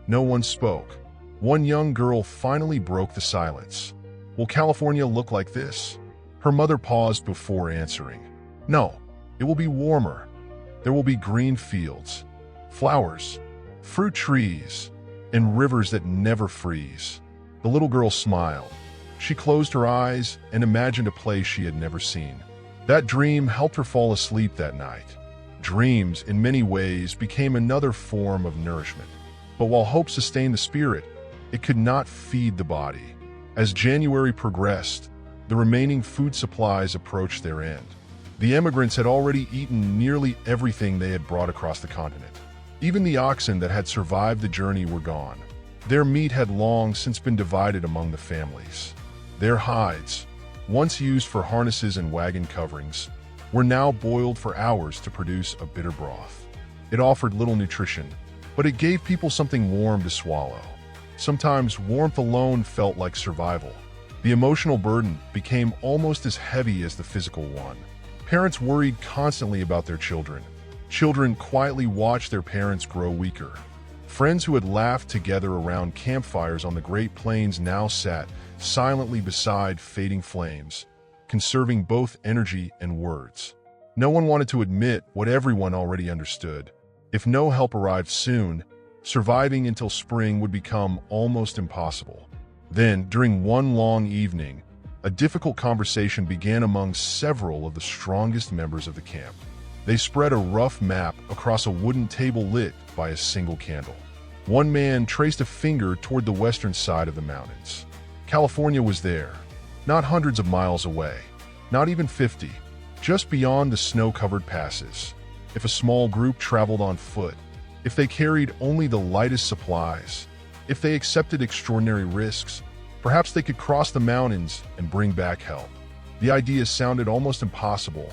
no one spoke. One young girl finally broke the silence. "Will California look like this?" Her mother paused before answering. "No, it will be warmer. There will be green fields, flowers, fruit trees, and rivers that never freeze." The little girl smiled. She closed her eyes and imagined a place she had never seen. That dream helped her fall asleep that night. Dreams, in many ways, became another form of nourishment. But while hope sustained the spirit, it could not feed the body. As January progressed, the remaining food supplies approached their end. The immigrants had already eaten nearly everything they had brought across the continent. Even the oxen that had survived the journey were gone. Their meat had long since been divided among the families. Their hides, once used for harnesses and wagon coverings, were now boiled for hours to produce a bitter broth. It offered little nutrition, but it gave people something warm to swallow. Sometimes warmth alone felt like survival. The emotional burden became almost as heavy as the physical one. Parents worried constantly about their children. Children quietly watched their parents grow weaker. Friends who had laughed together around campfires on the Great Plains now sat silently beside fading flames, conserving both energy and words. No one wanted to admit what everyone already understood. If no help arrived soon, surviving until spring would become almost impossible. Then, during one long evening, a difficult conversation began among several of the strongest members of the camp. They spread a rough map across a wooden table lit by a single candle. One man traced a finger toward the western side of the mountains. California was there, not hundreds of miles away, not even 50, just beyond the snow-covered passes. If a small group traveled on foot, if they carried only the lightest supplies, if they accepted extraordinary risks, perhaps they could cross the mountains and bring back help. The idea sounded almost impossible,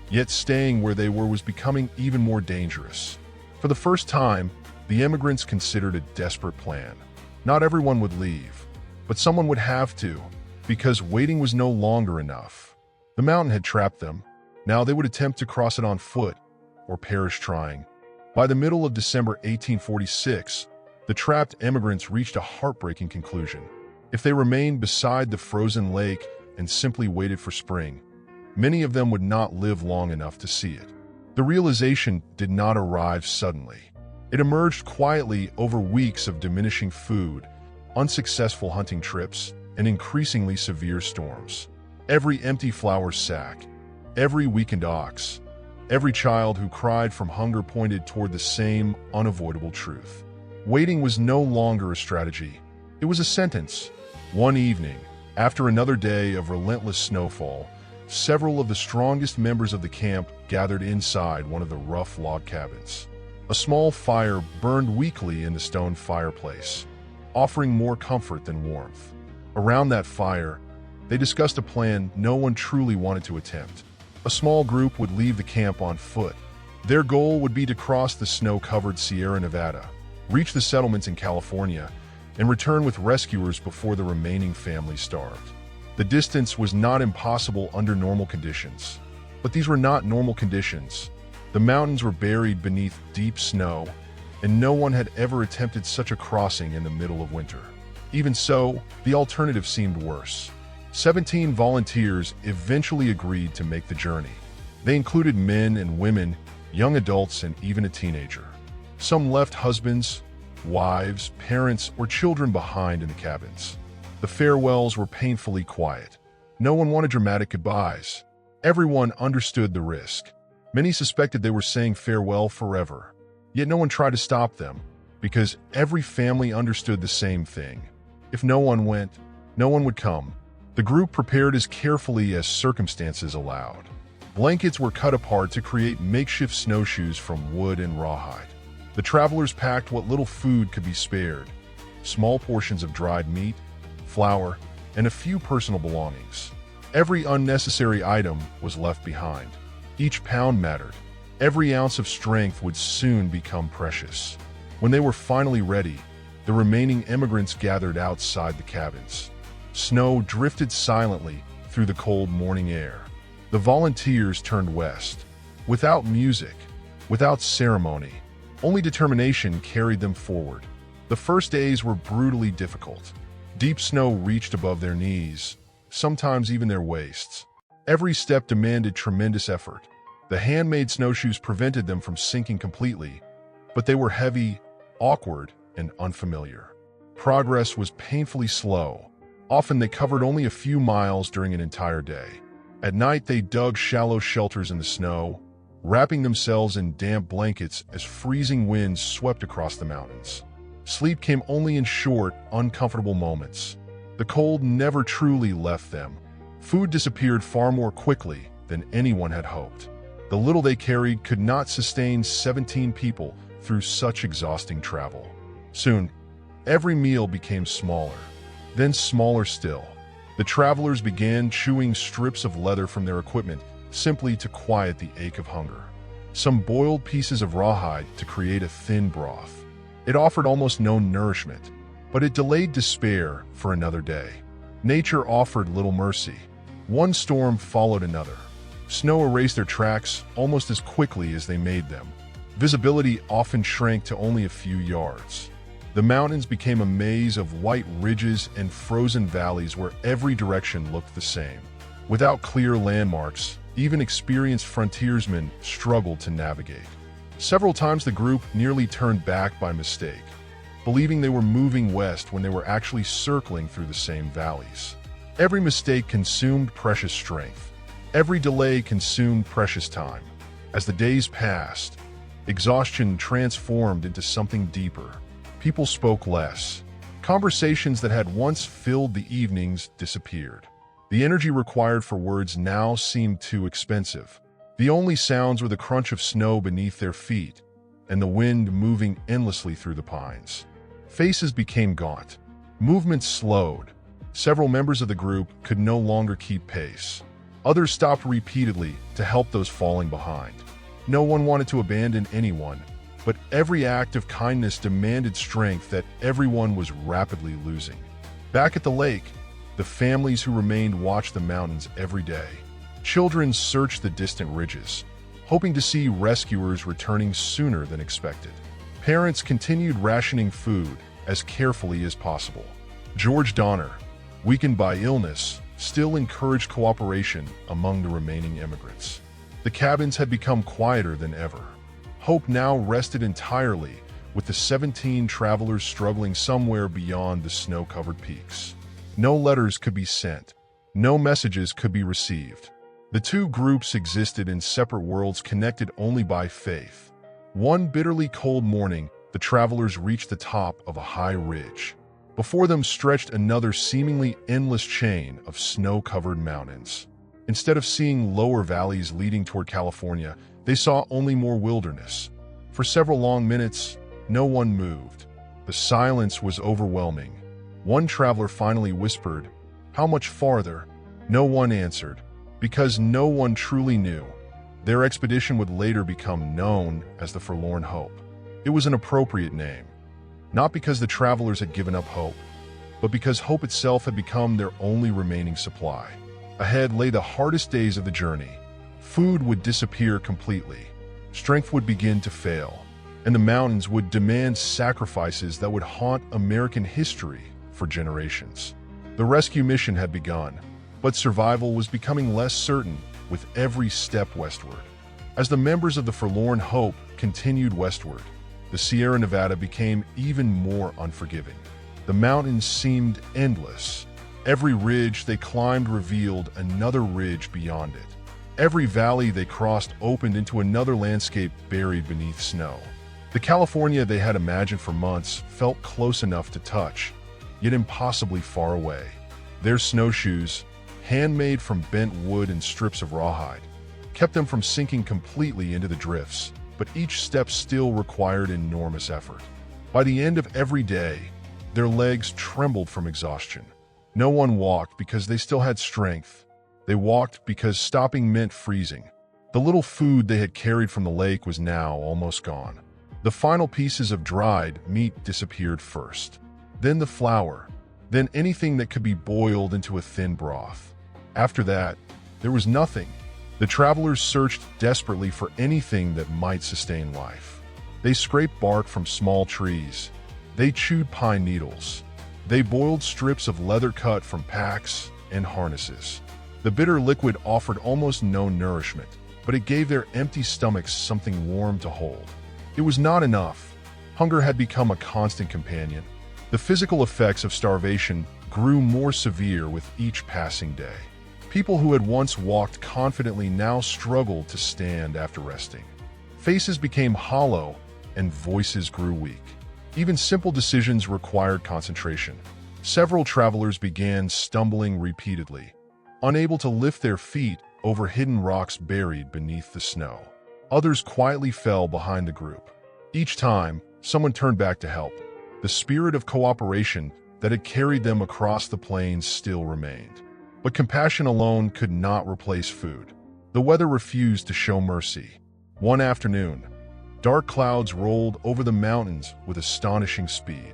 yet staying where they were was becoming even more dangerous. For the first time, the immigrants considered a desperate plan. Not everyone would leave, but someone would have to, because waiting was no longer enough. The mountain had trapped them. Now they would attempt to cross it on foot, or perish trying. By the middle of December 1846, the trapped immigrants reached a heartbreaking conclusion. If they remained beside the frozen lake and simply waited for spring, many of them would not live long enough to see it. The realization did not arrive suddenly. It emerged quietly over weeks of diminishing food, unsuccessful hunting trips, and increasingly severe storms. Every empty flour sack, every weakened ox, every child who cried from hunger pointed toward the same unavoidable truth. Waiting was no longer a strategy. It was a sentence. One evening, after another day of relentless snowfall, several of the strongest members of the camp gathered inside one of the rough log cabins. A small fire burned weakly in the stone fireplace, offering more comfort than warmth. Around that fire, they discussed a plan no one truly wanted to attempt. A small group would leave the camp on foot. Their goal would be to cross the snow-covered Sierra Nevada, reach the settlements in California, and return with rescuers before the remaining family starved. The distance was not impossible under normal conditions. But these were not normal conditions. The mountains were buried beneath deep snow, and no one had ever attempted such a crossing in the middle of winter. Even so, the alternative seemed worse. 17 volunteers eventually agreed to make the journey. They included men and women, young adults, and even a teenager. Some left husbands, wives, parents, or children behind in the cabins. The farewells were painfully quiet. No one wanted dramatic goodbyes. Everyone understood the risk. Many suspected they were saying farewell forever. Yet no one tried to stop them, because every family understood the same thing. If no one went, no one would come. The group prepared as carefully as circumstances allowed. Blankets were cut apart to create makeshift snowshoes from wood and rawhide. The travelers packed what little food could be spared: small portions of dried meat, flour, and a few personal belongings. Every unnecessary item was left behind. Each pound mattered. Every ounce of strength would soon become precious. When they were finally ready, the remaining immigrants gathered outside the cabins. Snow drifted silently through the cold morning air. The volunteers turned west. Without music, without ceremony, only determination carried them forward. The first days were brutally difficult. Deep snow reached above their knees, sometimes even their waists. Every step demanded tremendous effort. The handmade snowshoes prevented them from sinking completely, but they were heavy, awkward, and unfamiliar. Progress was painfully slow. Often they covered only a few miles during an entire day. At night, they dug shallow shelters in the snow, wrapping themselves in damp blankets as freezing winds swept across the mountains. Sleep came only in short, uncomfortable moments. The cold never truly left them. Food disappeared far more quickly than anyone had hoped. The little they carried could not sustain 17 people through such exhausting travel. Soon, every meal became smaller, then smaller still. The travelers began chewing strips of leather from their equipment simply to quiet the ache of hunger. Some boiled pieces of rawhide to create a thin broth. It offered almost no nourishment, but it delayed despair for another day. Nature offered little mercy. One storm followed another. Snow erased their tracks almost as quickly as they made them. Visibility often shrank to only a few yards. The mountains became a maze of white ridges and frozen valleys where every direction looked the same. Without clear landmarks, even experienced frontiersmen struggled to navigate. Several times the group nearly turned back by mistake, believing they were moving west when they were actually circling through the same valleys. Every mistake consumed precious strength. Every delay consumed precious time. As the days passed, exhaustion transformed into something deeper. People spoke less. Conversations that had once filled the evenings disappeared. The energy required for words now seemed too expensive. The only sounds were the crunch of snow beneath their feet and the wind moving endlessly through the pines. Faces became gaunt. Movements slowed. Several members of the group could no longer keep pace. Others stopped repeatedly to help those falling behind. No one wanted to abandon anyone, but every act of kindness demanded strength that everyone was rapidly losing. Back at the lake, the families who remained watched the mountains every day. Children searched the distant ridges, hoping to see rescuers returning sooner than expected. Parents continued rationing food as carefully as possible. George Donner, weakened by illness, still encouraged cooperation among the remaining immigrants. The cabins had become quieter than ever. Hope now rested entirely with the 17 travelers struggling somewhere beyond the snow-covered peaks. No letters could be sent. No messages could be received. The two groups existed in separate worlds connected only by faith. One bitterly cold morning, the travelers reached the top of a high ridge. Before them stretched another seemingly endless chain of snow-covered mountains. Instead of seeing lower valleys leading toward California, they saw only more wilderness. For several long minutes, no one moved. The silence was overwhelming. One traveler finally whispered, "How much farther?" No one answered, because no one truly knew. Their expedition would later become known as the Forlorn Hope. It was an appropriate name, not because the travelers had given up hope, but because hope itself had become their only remaining supply. Ahead lay the hardest days of the journey. Food would disappear completely, strength would begin to fail, and the mountains would demand sacrifices that would haunt American history for generations. The rescue mission had begun, but survival was becoming less certain with every step westward. As the members of the Forlorn Hope continued westward, the Sierra Nevada became even more unforgiving. The mountains seemed endless. Every ridge they climbed revealed another ridge beyond it. Every valley they crossed opened into another landscape buried beneath snow. The California they had imagined for months felt close enough to touch, yet impossibly far away. Their snowshoes, handmade from bent wood and strips of rawhide, kept them from sinking completely into the drifts, but each step still required enormous effort. By the end of every day, their legs trembled from exhaustion. No one walked because they still had strength. They walked because stopping meant freezing. The little food they had carried from the lake was now almost gone. The final pieces of dried meat disappeared first. Then the flour. Then anything that could be boiled into a thin broth. After that, there was nothing. The travelers searched desperately for anything that might sustain life. They scraped bark from small trees. They chewed pine needles. They boiled strips of leather cut from packs and harnesses. The bitter liquid offered almost no nourishment, but it gave their empty stomachs something warm to hold. It was not enough. Hunger had become a constant companion. The physical effects of starvation grew more severe with each passing day. People who had once walked confidently now struggled to stand after resting. Faces became hollow and voices grew weak. Even simple decisions required concentration. Several travelers began stumbling repeatedly, unable to lift their feet over hidden rocks buried beneath the snow. Others quietly fell behind the group. Each time, someone turned back to help. The spirit of cooperation that had carried them across the plains still remained. But compassion alone could not replace food. The weather refused to show mercy. One afternoon, dark clouds rolled over the mountains with astonishing speed.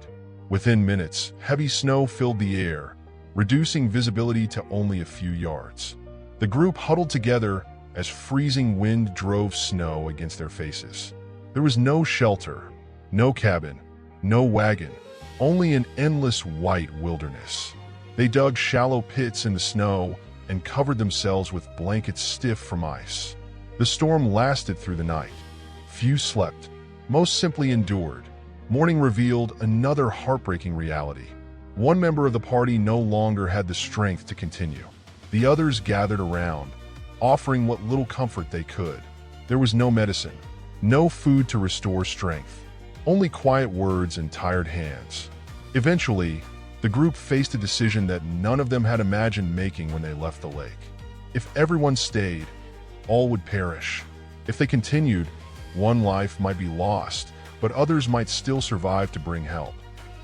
Within minutes, heavy snow filled the air, reducing visibility to only a few yards. The group huddled together as freezing wind drove snow against their faces. There was no shelter, no cabin, no wagon, only an endless white wilderness. They dug shallow pits in the snow and covered themselves with blankets stiff from ice. The storm lasted through the night. Few slept. Most simply endured. Morning revealed another heartbreaking reality. One member of the party no longer had the strength to continue. The others gathered around, offering what little comfort they could. There was no medicine, no food to restore strength, only quiet words and tired hands. Eventually, the group faced a decision that none of them had imagined making when they left the lake. If everyone stayed, all would perish. If they continued, one life might be lost, but others might still survive to bring help.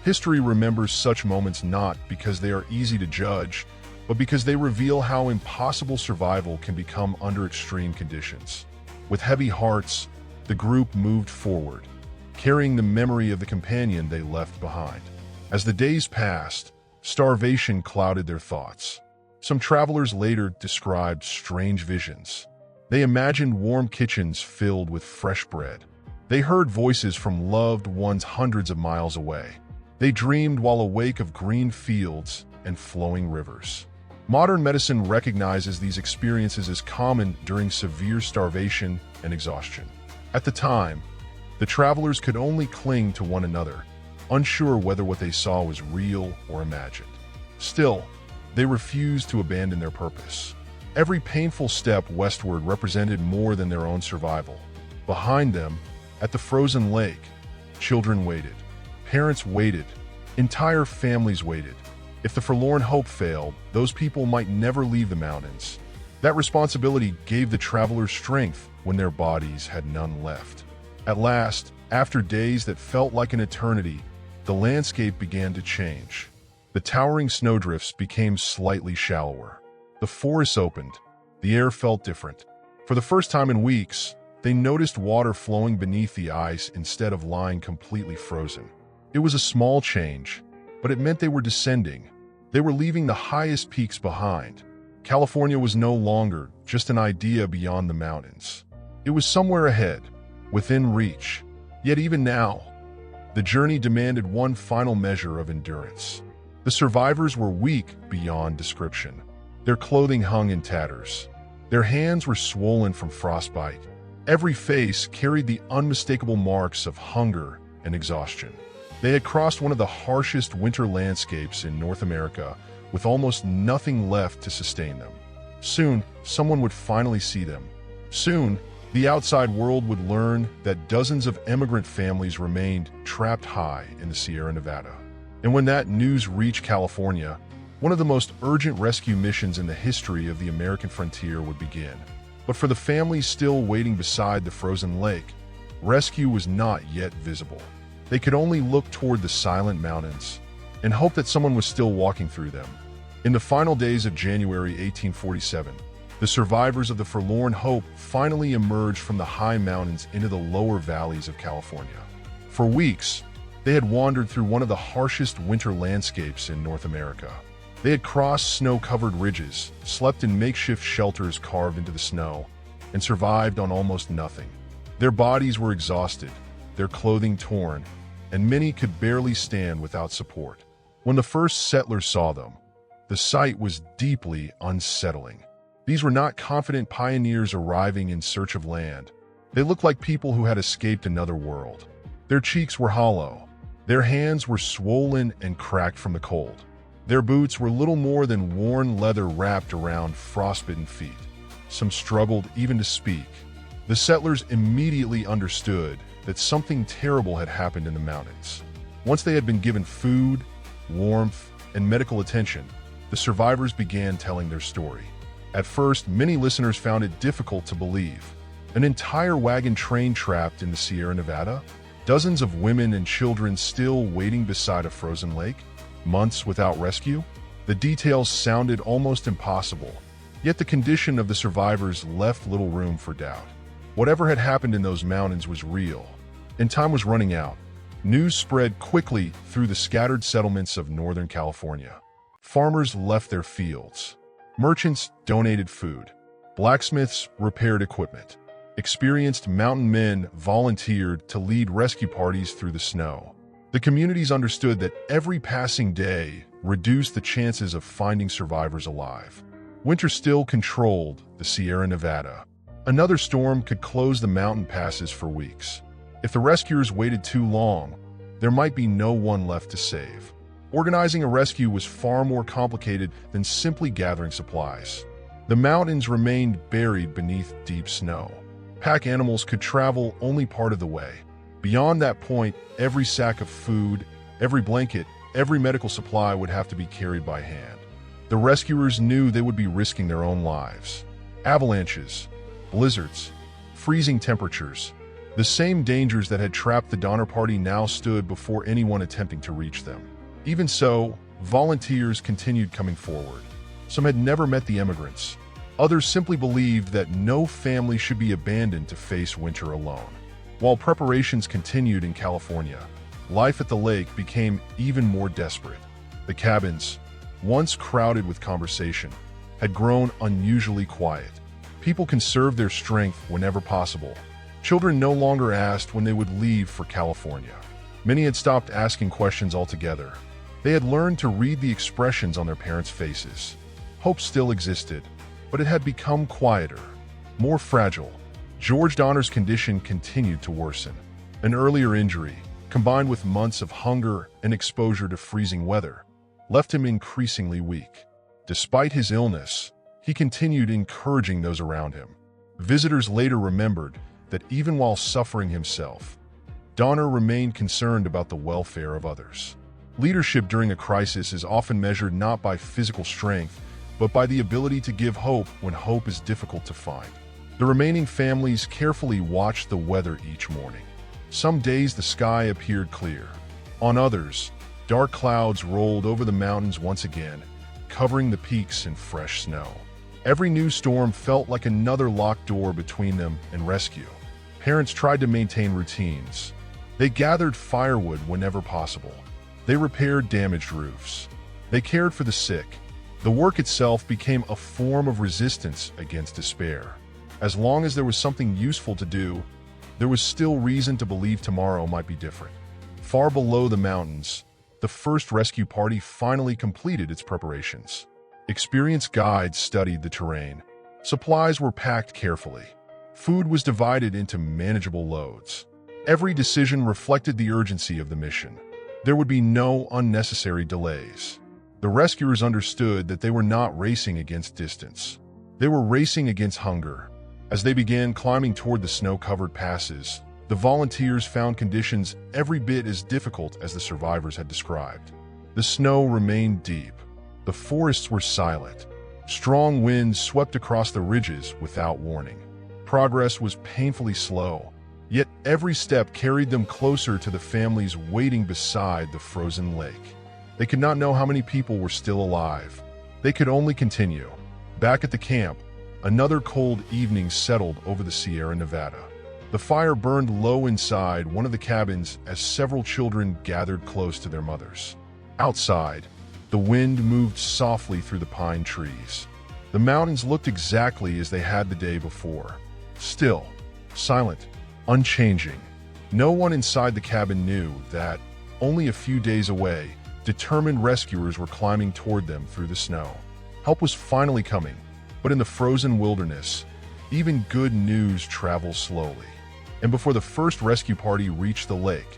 History remembers such moments not because they are easy to judge, but because they reveal how impossible survival can become under extreme conditions. With heavy hearts, the group moved forward, carrying the memory of the companion they left behind. As the days passed, starvation clouded their thoughts. Some travelers later described strange visions. They imagined warm kitchens filled with fresh bread. They heard voices from loved ones hundreds of miles away. They dreamed while awake of green fields and flowing rivers. Modern medicine recognizes these experiences as common during severe starvation and exhaustion. At the time, the travelers could only cling to one another, unsure whether what they saw was real or imagined. Still, they refused to abandon their purpose. Every painful step westward represented more than their own survival. Behind them, at the frozen lake, Children waited. Parents waited. Entire families waited. If the forlorn hope failed, those people might never leave the mountains. That responsibility gave the travelers strength when their bodies had none left. At last, after days that felt like an eternity, the landscape began to change. The towering snowdrifts became slightly shallower. The forests opened. The air felt different. For the first time in weeks, they noticed water flowing beneath the ice instead of lying completely frozen. It was a small change, but it meant they were descending. They were leaving the highest peaks behind. California was no longer just an idea beyond the mountains. It was somewhere ahead, within reach. Yet even now, the journey demanded one final measure of endurance. The survivors were weak beyond description. Their clothing hung in tatters. Their hands were swollen from frostbite. Every face carried the unmistakable marks of hunger and exhaustion. They had crossed one of the harshest winter landscapes in North America with almost nothing left to sustain them. Soon, someone would finally see them. Soon, the outside world would learn that dozens of immigrant families remained trapped high in the Sierra Nevada. And when that news reached California, one of the most urgent rescue missions in the history of the American frontier would begin. But for the families still waiting beside the frozen lake, rescue was not yet visible. They could only look toward the silent mountains and hope that someone was still walking through them. In the final days of January 1847, the survivors of the forlorn hope finally emerged from the high mountains into the lower valleys of California. For weeks, they had wandered through one of the harshest winter landscapes in North America. They had crossed snow-covered ridges, slept in makeshift shelters carved into the snow, and survived on almost nothing. Their bodies were exhausted, their clothing torn, and many could barely stand without support. When the first settlers saw them, the sight was deeply unsettling. These were not confident pioneers arriving in search of land. They looked like people who had escaped another world. Their cheeks were hollow. Their hands were swollen and cracked from the cold. Their boots were little more than worn leather wrapped around frostbitten feet. Some struggled even to speak. The settlers immediately understood that something terrible had happened in the mountains. Once they had been given food, warmth, and medical attention, the survivors began telling their story. At first, many listeners found it difficult to believe. An entire wagon train trapped in the Sierra Nevada? Dozens of women and children still waiting beside a frozen lake? Months without rescue? The details sounded almost impossible, yet the condition of the survivors left little room for doubt. Whatever had happened in those mountains was real, and time was running out. News spread quickly through the scattered settlements of Northern California. Farmers left their fields. Merchants donated food. Blacksmiths repaired equipment. Experienced mountain men volunteered to lead rescue parties through the snow. The communities understood that every passing day reduced the chances of finding survivors alive. Winter still controlled the Sierra Nevada. Another storm could close the mountain passes for weeks. If the rescuers waited too long, there might be no one left to save. Organizing a rescue was far more complicated than simply gathering supplies. The mountains remained buried beneath deep snow. Pack animals could travel only part of the way. Beyond that point, every sack of food, every blanket, every medical supply would have to be carried by hand. The rescuers knew they would be risking their own lives. Avalanches, blizzards, freezing temperatures. The same dangers that had trapped the Donner Party now stood before anyone attempting to reach them. Even so, volunteers continued coming forward. Some had never met the immigrants. Others simply believed that no family should be abandoned to face winter alone. While preparations continued in California, life at the lake became even more desperate. The cabins, once crowded with conversation, had grown unusually quiet. People conserved their strength whenever possible. Children no longer asked when they would leave for California. Many had stopped asking questions altogether. They had learned to read the expressions on their parents' faces. Hope still existed, but it had become quieter, more fragile. George Donner's condition continued to worsen. An earlier injury, combined with months of hunger and exposure to freezing weather, left him increasingly weak. Despite his illness, he continued encouraging those around him. Visitors later remembered that even while suffering himself, Donner remained concerned about the welfare of others. Leadership during a crisis is often measured not by physical strength, but by the ability to give hope when hope is difficult to find. The remaining families carefully watched the weather each morning. Some days the sky appeared clear. On others, dark clouds rolled over the mountains once again, covering the peaks in fresh snow. Every new storm felt like another locked door between them and rescue. Parents tried to maintain routines. They gathered firewood whenever possible. They repaired damaged roofs. They cared for the sick. The work itself became a form of resistance against despair. As long as there was something useful to do, there was still reason to believe tomorrow might be different. Far below the mountains, the first rescue party finally completed its preparations. Experienced guides studied the terrain. Supplies were packed carefully. Food was divided into manageable loads. Every decision reflected the urgency of the mission. There would be no unnecessary delays. The rescuers understood that they were not racing against distance. They were racing against hunger. As they began climbing toward the snow-covered passes, the volunteers found conditions every bit as difficult as the survivors had described. The snow remained deep. The forests were silent. Strong winds swept across the ridges without warning. Progress was painfully slow, yet every step carried them closer to the families waiting beside the frozen lake. They could not know how many people were still alive. They could only continue. Back at the camp, another cold evening settled over the Sierra Nevada. The fire burned low inside one of the cabins as several children gathered close to their mothers. Outside, the wind moved softly through the pine trees. The mountains looked exactly as they had the day before. Still, silent, unchanging. No one inside the cabin knew that, only a few days away, determined rescuers were climbing toward them through the snow. Help was finally coming, but in the frozen wilderness, even good news travels slowly. And before the first rescue party reached the lake,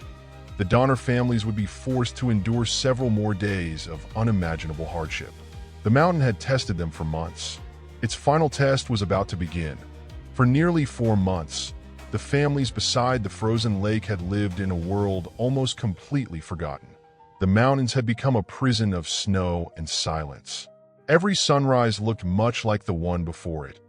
the Donner families would be forced to endure several more days of unimaginable hardship. The mountain had tested them for months. Its final test was about to begin. For nearly 4 months, the families beside the frozen lake had lived in a world almost completely forgotten. The mountains had become a prison of snow and silence. Every sunrise looked much like the one before it,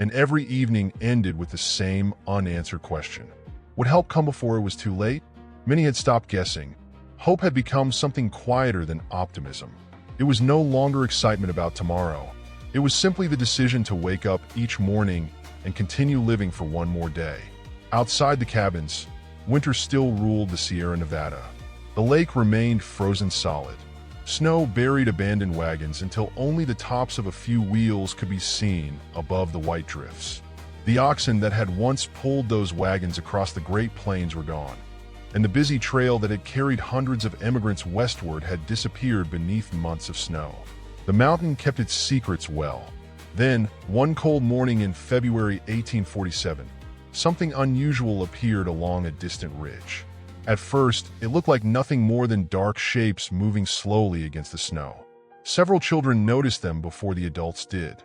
and every evening ended with the same unanswered question. Would help come before it was too late? Many had stopped guessing. Hope had become something quieter than optimism. It was no longer excitement about tomorrow. It was simply the decision to wake up each morning and continue living for one more day. Outside the cabins, winter still ruled the Sierra Nevada. The lake remained frozen solid. Snow buried abandoned wagons until only the tops of a few wheels could be seen above the white drifts. The oxen that had once pulled those wagons across the Great Plains were gone, and the busy trail that had carried hundreds of immigrants westward had disappeared beneath months of snow. The mountain kept its secrets well. Then, one cold morning in February 1847, something unusual appeared along a distant ridge. At first, it looked like nothing more than dark shapes moving slowly against the snow. Several children noticed them before the adults did.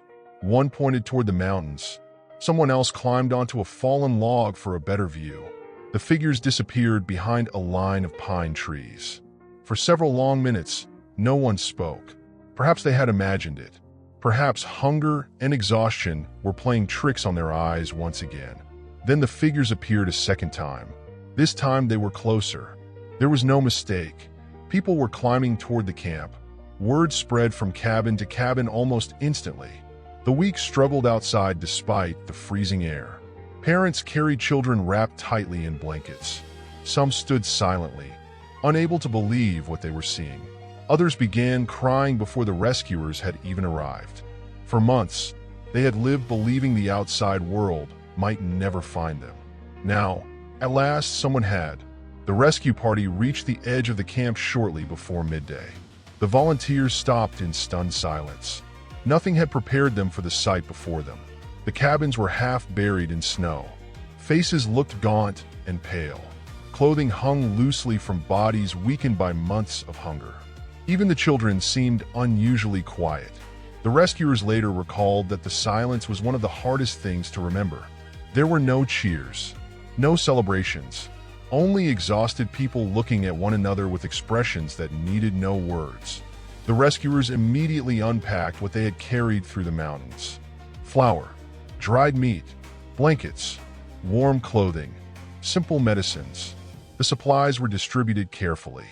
One pointed toward the mountains. Someone else climbed onto a fallen log for a better view. The figures disappeared behind a line of pine trees. For several long minutes, no one spoke. Perhaps they had imagined it. Perhaps hunger and exhaustion were playing tricks on their eyes once again. Then the figures appeared a second time. This time they were closer. There was no mistake. People were climbing toward the camp. Word spread from cabin to cabin almost instantly. The weak struggled outside despite the freezing air. Parents carried children wrapped tightly in blankets. Some stood silently, unable to believe what they were seeing. Others began crying before the rescuers had even arrived. For months, they had lived believing the outside world might never find them. Now, at last, someone had. The rescue party reached the edge of the camp shortly before midday. The volunteers stopped in stunned silence. Nothing had prepared them for the sight before them. The cabins were half buried in snow. Faces looked gaunt and pale. Clothing hung loosely from bodies weakened by months of hunger. Even the children seemed unusually quiet. The rescuers later recalled that the silence was one of the hardest things to remember. There were no cheers, no celebrations, only exhausted people looking at one another with expressions that needed no words. The rescuers immediately unpacked what they had carried through the mountains: flour, dried meat, blankets, warm clothing, simple medicines. The supplies were distributed carefully.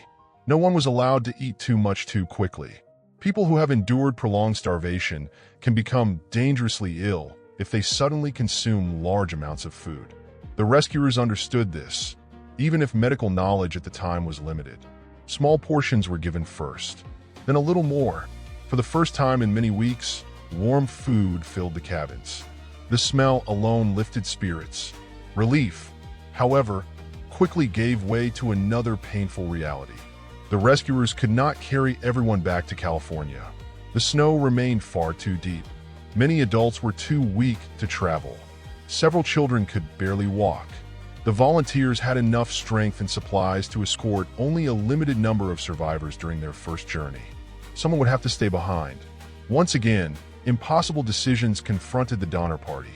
No one was allowed to eat too much too quickly. People who have endured prolonged starvation can become dangerously ill if they suddenly consume large amounts of food. The rescuers understood this, even if medical knowledge at the time was limited. Small portions were given first, then a little more. For the first time in many weeks, warm food filled the cabins. The smell alone lifted spirits. Relief, however, quickly gave way to another painful reality. The rescuers could not carry everyone back to California. The snow remained far too deep. Many adults were too weak to travel. Several children could barely walk. The volunteers had enough strength and supplies to escort only a limited number of survivors during their first journey. Someone would have to stay behind. Once again, impossible decisions confronted the Donner Party.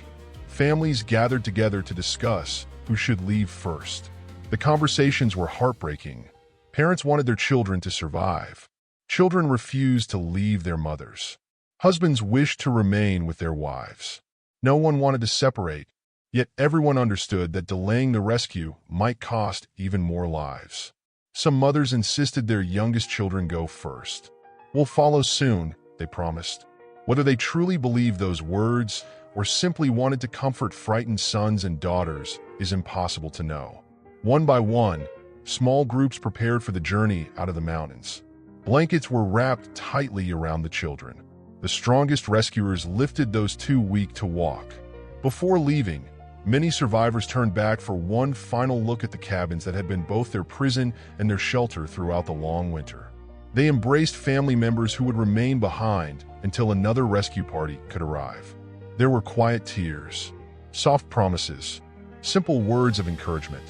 Families gathered together to discuss who should leave first. The conversations were heartbreaking. Parents wanted their children to survive. Children refused to leave their mothers. Husbands wished to remain with their wives. No one wanted to separate, yet everyone understood that delaying the rescue might cost even more lives. Some mothers insisted their youngest children go first. "We'll follow soon," they promised. Whether they truly believed those words or simply wanted to comfort frightened sons and daughters is impossible to know. One by one, small groups prepared for the journey out of the mountains. Blankets were wrapped tightly around the children. The strongest rescuers lifted those too weak to walk. Before leaving, many survivors turned back for one final look at the cabins that had been both their prison and their shelter throughout the long winter. They embraced family members who would remain behind until another rescue party could arrive. There were quiet tears, soft promises, simple words of encouragement.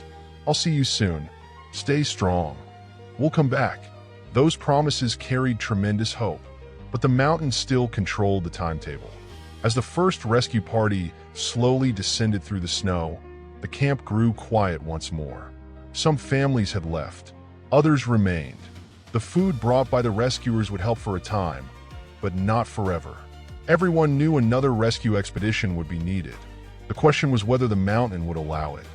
"I'll see you soon. Stay strong. We'll come back." Those promises carried tremendous hope, but the mountains still controlled the timetable. As the first rescue party slowly descended through the snow, the camp grew quiet once more. Some families had left, others remained. The food brought by the rescuers would help for a time, but not forever. Everyone knew another rescue expedition would be needed. The question was whether the mountain would allow it.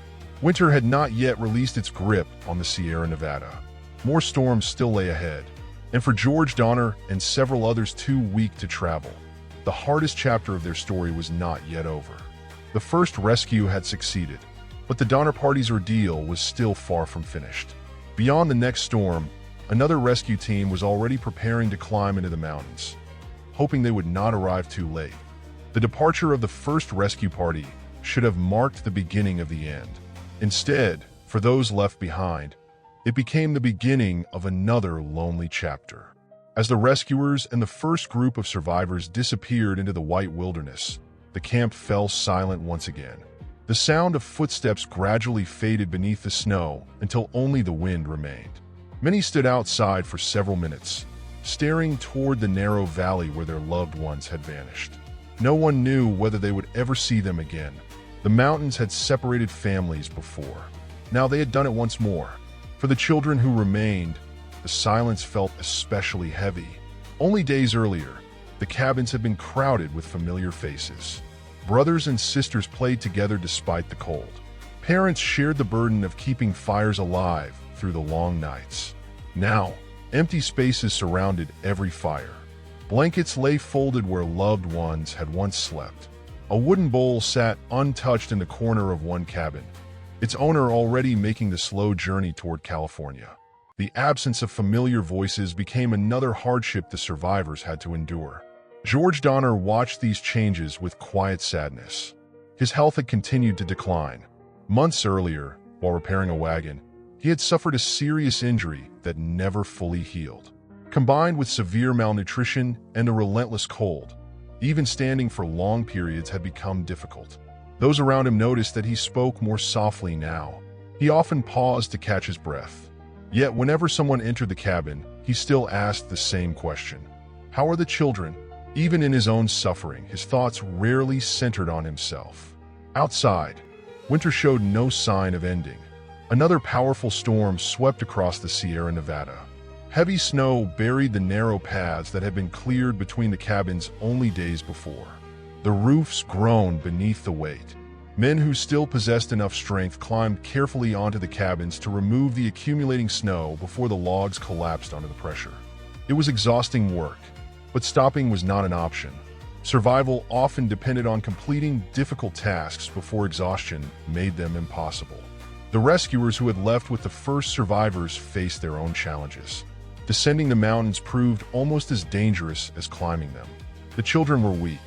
Winter had not yet released its grip on the Sierra Nevada. More storms still lay ahead, and for George Donner and several others too weak to travel, the hardest chapter of their story was not yet over. The first rescue had succeeded, but the Donner Party's ordeal was still far from finished. Beyond the next storm, another rescue team was already preparing to climb into the mountains, hoping they would not arrive too late. The departure of the first rescue party should have marked the beginning of the end. Instead, for those left behind, it became the beginning of another lonely chapter. As the rescuers and the first group of survivors disappeared into the white wilderness, the camp fell silent once again. The sound of footsteps gradually faded beneath the snow until only the wind remained. Many stood outside for several minutes, staring toward the narrow valley where their loved ones had vanished. No one knew whether they would ever see them again. The mountains had separated families before. Now they had done it once more. For the children who remained, the silence felt especially heavy. Only days earlier, the cabins had been crowded with familiar faces. Brothers and sisters played together despite the cold. Parents shared the burden of keeping fires alive through the long nights. Now, empty spaces surrounded every fire. Blankets lay folded where loved ones had once slept. A wooden bowl sat untouched in the corner of one cabin, its owner already making the slow journey toward California. The absence of familiar voices became another hardship the survivors had to endure. George Donner watched these changes with quiet sadness. His health had continued to decline. Months earlier, while repairing a wagon, he had suffered a serious injury that never fully healed. Combined with severe malnutrition and a relentless cold, even standing for long periods had become difficult. Those around him noticed that he spoke more softly now. He often paused to catch his breath. Yet whenever someone entered the cabin, he still asked the same question. How are the children? Even in his own suffering, his thoughts rarely centered on himself. Outside, winter showed no sign of ending. Another powerful storm swept across the Sierra Nevada. Heavy snow buried the narrow paths that had been cleared between the cabins only days before. The roofs groaned beneath the weight. Men who still possessed enough strength climbed carefully onto the cabins to remove the accumulating snow before the logs collapsed under the pressure. It was exhausting work, but stopping was not an option. Survival often depended on completing difficult tasks before exhaustion made them impossible. The rescuers who had left with the first survivors faced their own challenges. Descending the mountains proved almost as dangerous as climbing them. The children were weak.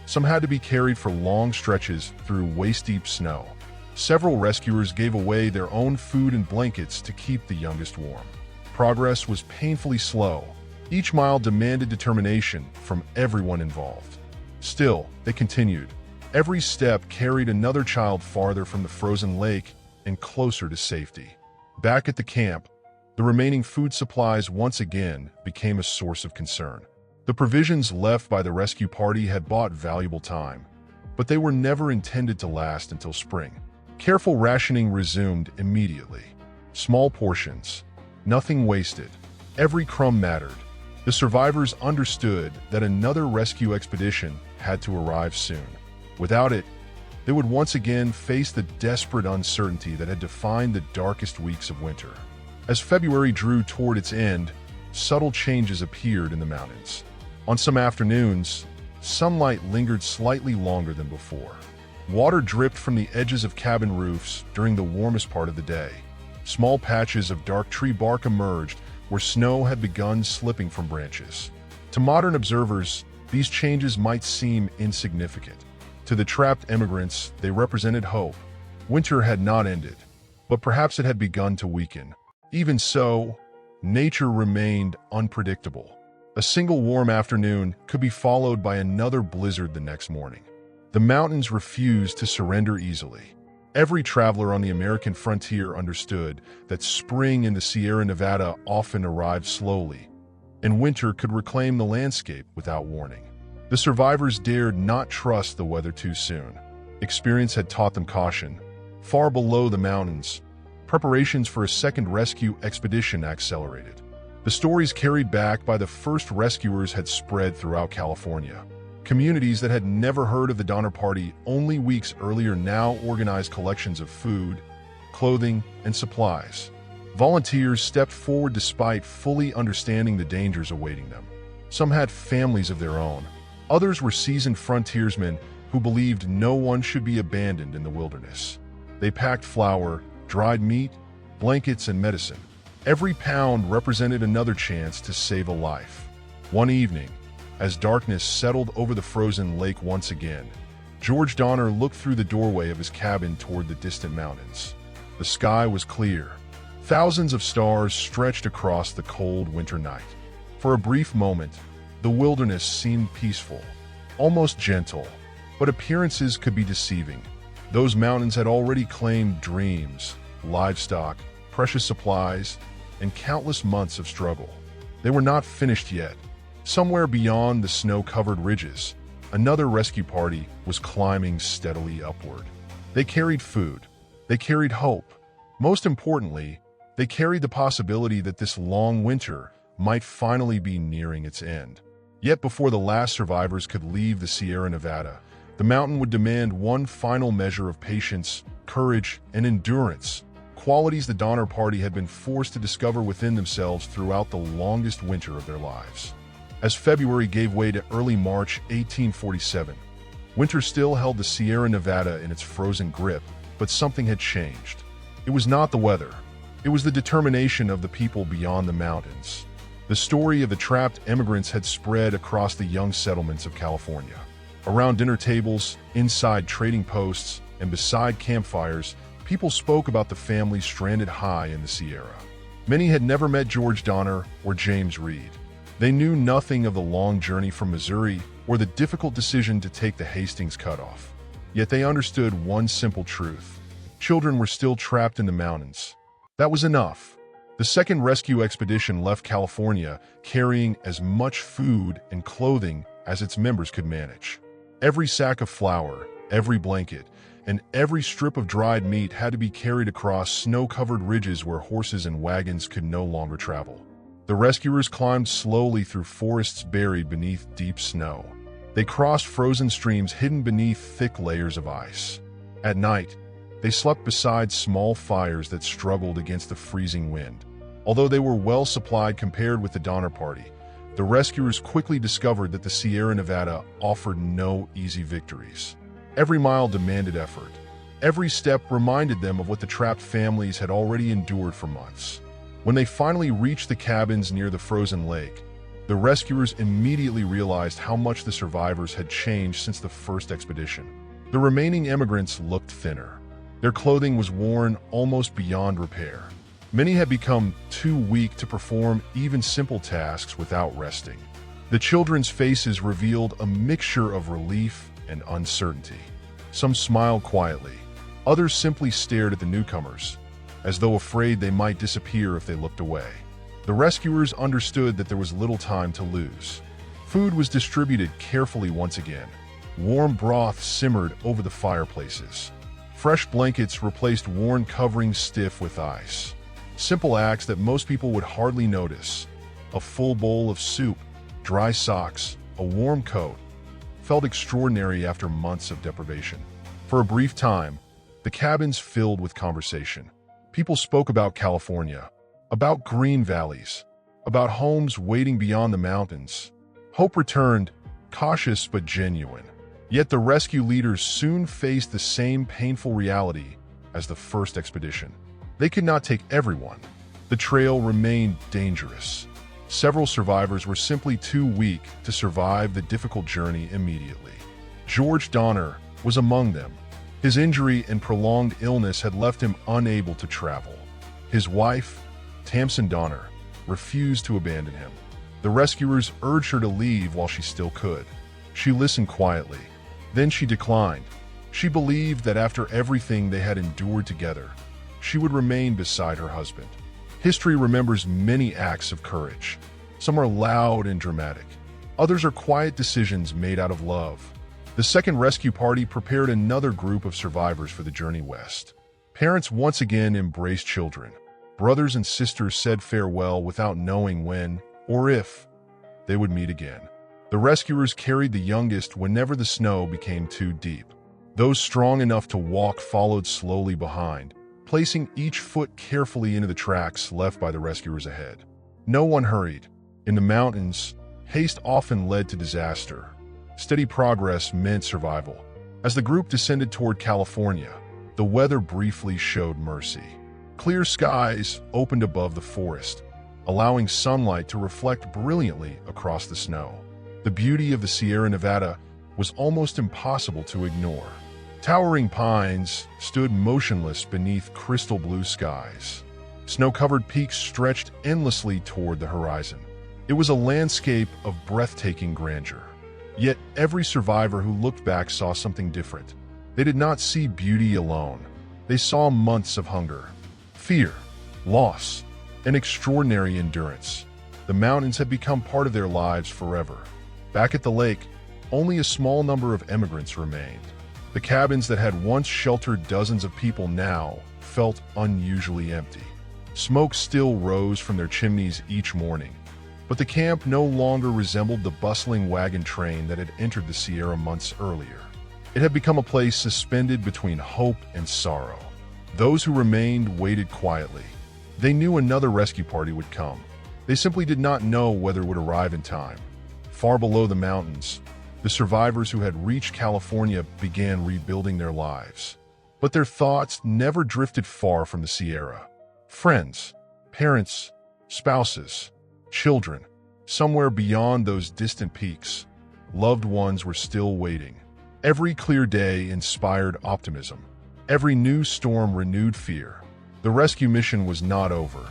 Some had to be carried for long stretches through waist-deep snow. Several rescuers gave away their own food and blankets to keep the youngest warm. Progress was painfully slow. Each mile demanded determination from everyone involved. Still, they continued. Every step carried another child farther from the frozen lake and closer to safety. Back at the camp, the remaining food supplies once again became a source of concern. The provisions left by the rescue party had bought valuable time, but they were never intended to last until spring. Careful rationing resumed immediately. Small portions, nothing wasted. Every crumb mattered. The survivors understood that another rescue expedition had to arrive soon. Without it, they would once again face the desperate uncertainty that had defined the darkest weeks of winter. As February drew toward its end, subtle changes appeared in the mountains. On some afternoons, sunlight lingered slightly longer than before. Water dripped from the edges of cabin roofs during the warmest part of the day. Small patches of dark tree bark emerged where snow had begun slipping from branches. To modern observers, these changes might seem insignificant. To the trapped immigrants, they represented hope. Winter had not ended, but perhaps it had begun to weaken. Even so, nature remained unpredictable. A single warm afternoon could be followed by another blizzard the next morning. The mountains refused to surrender easily. Every traveler on the American frontier understood that spring in the Sierra Nevada often arrived slowly, and winter could reclaim the landscape without warning. The survivors dared not trust the weather too soon. Experience had taught them caution. Far below the mountains, preparations for a second rescue expedition accelerated. The stories carried back by the first rescuers had spread throughout California. Communities that had never heard of the Donner Party only weeks earlier now organized collections of food, clothing, and supplies. Volunteers stepped forward despite fully understanding the dangers awaiting them. Some had families of their own. Others were seasoned frontiersmen who believed no one should be abandoned in the wilderness. They packed flour, dried meat, blankets, and medicine. Every pound represented another chance to save a life. One evening, as darkness settled over the frozen lake once again, George Donner looked through the doorway of his cabin toward the distant mountains. The sky was clear. Thousands of stars stretched across the cold winter night. For a brief moment, the wilderness seemed peaceful, almost gentle, but appearances could be deceiving. Those mountains had already claimed dreams, livestock, precious supplies, and countless months of struggle. They were not finished yet. Somewhere beyond the snow-covered ridges, another rescue party was climbing steadily upward. They carried food. They carried hope. Most importantly, they carried the possibility that this long winter might finally be nearing its end. Yet before the last survivors could leave the Sierra Nevada, the mountain would demand one final measure of patience, courage, and endurance, qualities the Donner Party had been forced to discover within themselves throughout the longest winter of their lives. As February gave way to early March 1847, winter still held the Sierra Nevada in its frozen grip, but something had changed. It was not the weather. It was the determination of the people beyond the mountains. The story of the trapped immigrants had spread across the young settlements of California. Around dinner tables, inside trading posts, and beside campfires, people spoke about the families stranded high in the Sierra. Many had never met George Donner or James Reed. They knew nothing of the long journey from Missouri or the difficult decision to take the Hastings cutoff. Yet they understood one simple truth. Children were still trapped in the mountains. That was enough. The second rescue expedition left California carrying as much food and clothing as its members could manage. Every sack of flour, every blanket, and every strip of dried meat had to be carried across snow-covered ridges where horses and wagons could no longer travel. The rescuers climbed slowly through forests buried beneath deep snow. They crossed frozen streams hidden beneath thick layers of ice. At night, they slept beside small fires that struggled against the freezing wind. Although they were well supplied compared with the Donner Party, the rescuers quickly discovered that the Sierra Nevada offered no easy victories. Every mile demanded effort. Every step reminded them of what the trapped families had already endured for months. When they finally reached the cabins near the frozen lake, the rescuers immediately realized how much the survivors had changed since the first expedition. The remaining immigrants looked thinner. Their clothing was worn almost beyond repair. Many had become too weak to perform even simple tasks without resting. The children's faces revealed a mixture of relief and uncertainty. Some smiled quietly. Others simply stared at the newcomers, as though afraid they might disappear if they looked away. The rescuers understood that there was little time to lose. Food was distributed carefully once again. Warm broth simmered over the fireplaces. Fresh blankets replaced worn coverings stiff with ice. Simple acts that most people would hardly notice. A full bowl of soup, dry socks, a warm coat, felt extraordinary after months of deprivation. For a brief time, the cabins filled with conversation. People spoke about California, about green valleys, about homes waiting beyond the mountains. Hope returned, cautious but genuine. Yet the rescue leaders soon faced the same painful reality as the first expedition. They could not take everyone. The trail remained dangerous. Several survivors were simply too weak to survive the difficult journey immediately. George Donner was among them. His injury and prolonged illness had left him unable to travel. His wife, Tamsin Donner, refused to abandon him. The rescuers urged her to leave while she still could. She listened quietly. Then she declined. She believed that after everything they had endured together, she would remain beside her husband. History remembers many acts of courage. Some are loud and dramatic. Others are quiet decisions made out of love. The second rescue party prepared another group of survivors for the journey west. Parents once again embraced children. Brothers and sisters said farewell without knowing when or if they would meet again. The rescuers carried the youngest whenever the snow became too deep. Those strong enough to walk followed slowly behind, placing each foot carefully into the tracks left by the rescuers ahead. No one hurried. In the mountains, haste often led to disaster. Steady progress meant survival. As the group descended toward California, the weather briefly showed mercy. Clear skies opened above the forest, allowing sunlight to reflect brilliantly across the snow. The beauty of the Sierra Nevada was almost impossible to ignore. Towering pines stood motionless beneath crystal blue skies. Snow-covered peaks stretched endlessly toward the horizon. It was a landscape of breathtaking grandeur. Yet every survivor who looked back saw something different. They did not see beauty alone. They saw months of hunger, fear, loss, and extraordinary endurance. The mountains had become part of their lives forever. Back at the lake, only a small number of immigrants remained. The cabins that had once sheltered dozens of people now felt unusually empty. Smoke still rose from their chimneys each morning, but the camp no longer resembled the bustling wagon train that had entered the Sierra months earlier. It had become a place suspended between hope and sorrow. Those who remained waited quietly. They knew another rescue party would come. They simply did not know whether it would arrive in time. Far below the mountains, the survivors who had reached California began rebuilding their lives. But their thoughts never drifted far from the Sierra. Friends, parents, spouses, children, somewhere beyond those distant peaks, loved ones were still waiting. Every clear day inspired optimism. Every new storm renewed fear. The rescue mission was not over.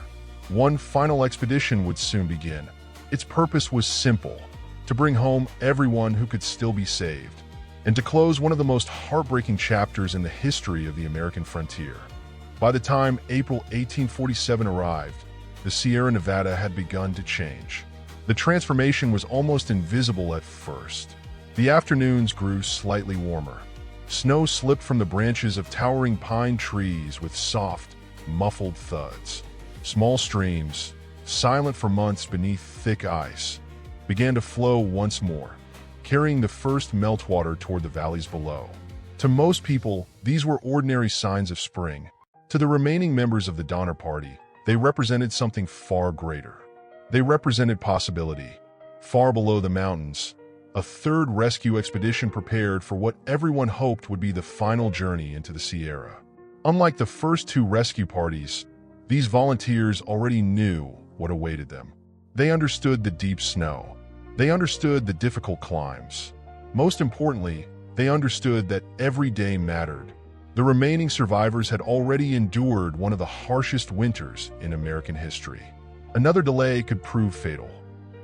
One final expedition would soon begin. Its purpose was simple: to bring home everyone who could still be saved, and to close one of the most heartbreaking chapters in the history of the American frontier. By the time April 1847 arrived, the Sierra Nevada had begun to change. The transformation was almost invisible at first. The afternoons grew slightly warmer. Snow slipped from the branches of towering pine trees with soft, muffled thuds. Small streams, silent for months beneath thick ice, began to flow once more, carrying the first meltwater toward the valleys below. To most people, these were ordinary signs of spring. To the remaining members of the Donner Party, they represented something far greater. They represented possibility. Far below the mountains, a third rescue expedition prepared for what everyone hoped would be the final journey into the Sierra. Unlike the first two rescue parties, these volunteers already knew what awaited them. They understood the deep snow. They understood the difficult climbs. Most importantly, they understood that every day mattered. The remaining survivors had already endured one of the harshest winters in American history. Another delay could prove fatal.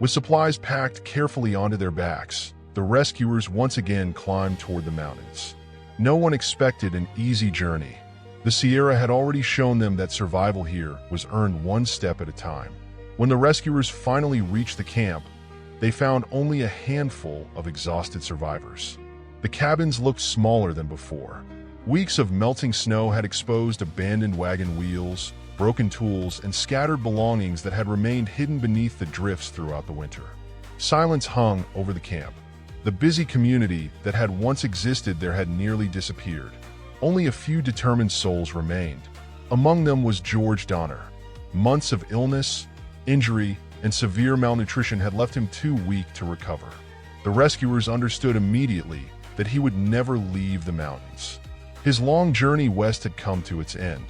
With supplies packed carefully onto their backs, the rescuers once again climbed toward the mountains. No one expected an easy journey. The Sierra had already shown them that survival here was earned one step at a time. When the rescuers finally reached the camp, they found only a handful of exhausted survivors. The cabins looked smaller than before. Weeks of melting snow had exposed abandoned wagon wheels, broken tools, and scattered belongings that had remained hidden beneath the drifts throughout the winter. Silence hung over the camp. The busy community that had once existed there had nearly disappeared. Only a few determined souls remained. Among them was George Donner. Months of illness, injury, and severe malnutrition had left him too weak to recover. The rescuers understood immediately that he would never leave the mountains. His long journey west had come to its end.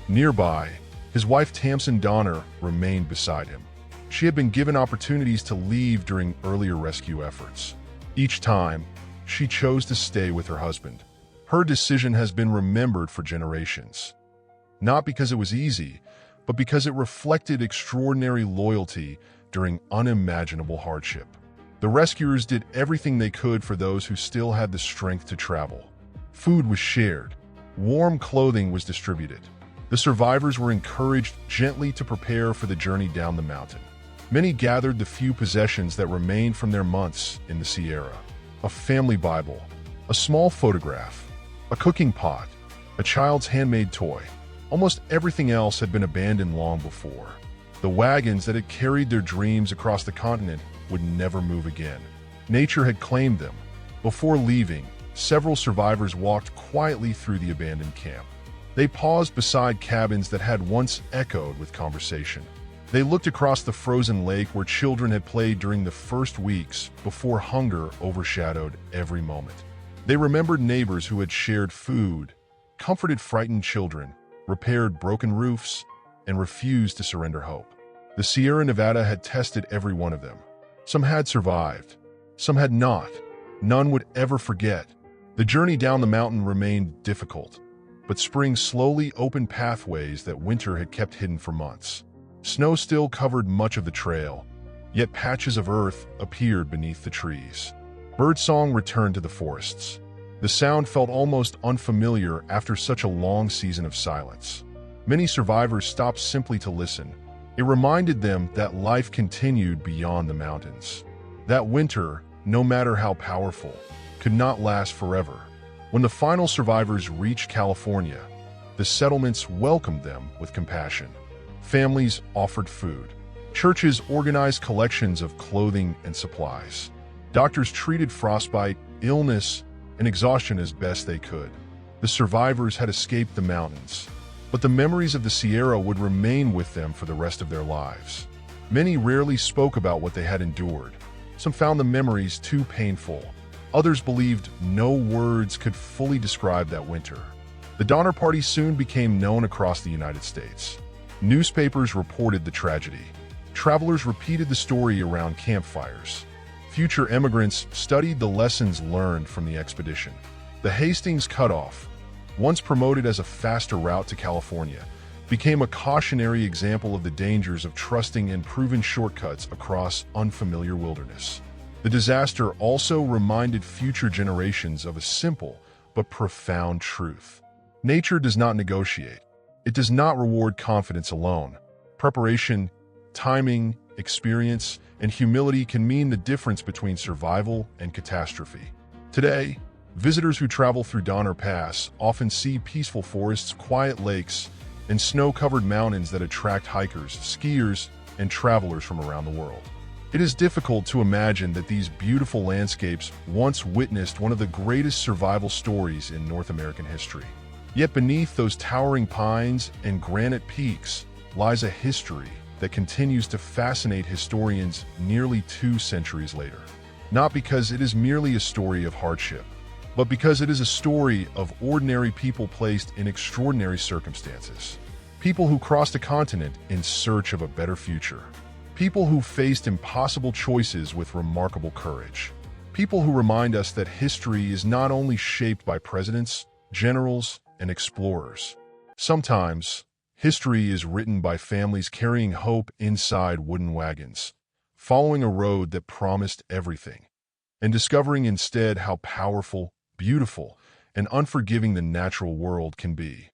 Nearby, his wife Tamsin Donner remained beside him. She had been given opportunities to leave during earlier rescue efforts. Each time, she chose to stay with her husband. Her decision has been remembered for generations. Not because it was easy, but because it reflected extraordinary loyalty during unimaginable hardship. The rescuers did everything they could for those who still had the strength to travel. Food was shared. Warm clothing was distributed. The survivors were encouraged gently to prepare for the journey down the mountain. Many gathered the few possessions that remained from their months in the Sierra. A family Bible, a small photograph, a cooking pot, a child's handmade toy. Almost everything else had been abandoned long before. The wagons that had carried their dreams across the continent would never move again. Nature had claimed them. Before leaving, several survivors walked quietly through the abandoned camp. They paused beside cabins that had once echoed with conversation. They looked across the frozen lake where children had played during the first weeks before hunger overshadowed every moment. They remembered neighbors who had shared food, comforted frightened children, repaired broken roofs, and refused to surrender hope. The Sierra Nevada had tested every one of them. Some had survived, some had not. None would ever forget. The journey down the mountain remained difficult, but spring slowly opened pathways that winter had kept hidden for months. Snow still covered much of the trail, yet patches of earth appeared beneath the trees. Birdsong returned to the forests. The sound felt almost unfamiliar after such a long season of silence. Many survivors stopped simply to listen. It reminded them that life continued beyond the mountains. That winter, no matter how powerful, could not last forever. When the final survivors reached California, the settlements welcomed them with compassion. Families offered food. Churches organized collections of clothing and supplies. Doctors treated frostbite, illness, and exhaustion as best they could. The survivors had escaped the mountains, but the memories of the Sierra would remain with them for the rest of their lives. Many rarely spoke about what they had endured. Some found the memories too painful. Others believed no words could fully describe that winter. The Donner Party soon became known across the United States. Newspapers reported the tragedy. Travelers repeated the story around campfires. Future immigrants studied the lessons learned from the expedition. The Hastings Cutoff, once promoted as a faster route to California, became a cautionary example of the dangers of trusting in proven shortcuts across unfamiliar wilderness. The disaster also reminded future generations of a simple but profound truth. Nature does not negotiate. It does not reward confidence alone. Preparation, timing, experience, and humility can mean the difference between survival and catastrophe. Today, Visitors who travel through Donner Pass often see peaceful forests, quiet lakes, and snow-covered mountains that attract hikers, skiers, and travelers from around the world. It is difficult to imagine that these beautiful landscapes once witnessed one of the greatest survival stories in North American history. Yet beneath those towering pines and granite peaks lies a history that continues to fascinate historians nearly 2 centuries later. Not because it is merely a story of hardship, but because it is a story of ordinary people placed in extraordinary circumstances. People who crossed a continent in search of a better future. People who faced impossible choices with remarkable courage. People who remind us that history is not only shaped by presidents, generals, and explorers. Sometimes, history is written by families carrying hope inside wooden wagons, following a road that promised everything, and discovering instead how powerful, beautiful, and unforgiving the natural world can be.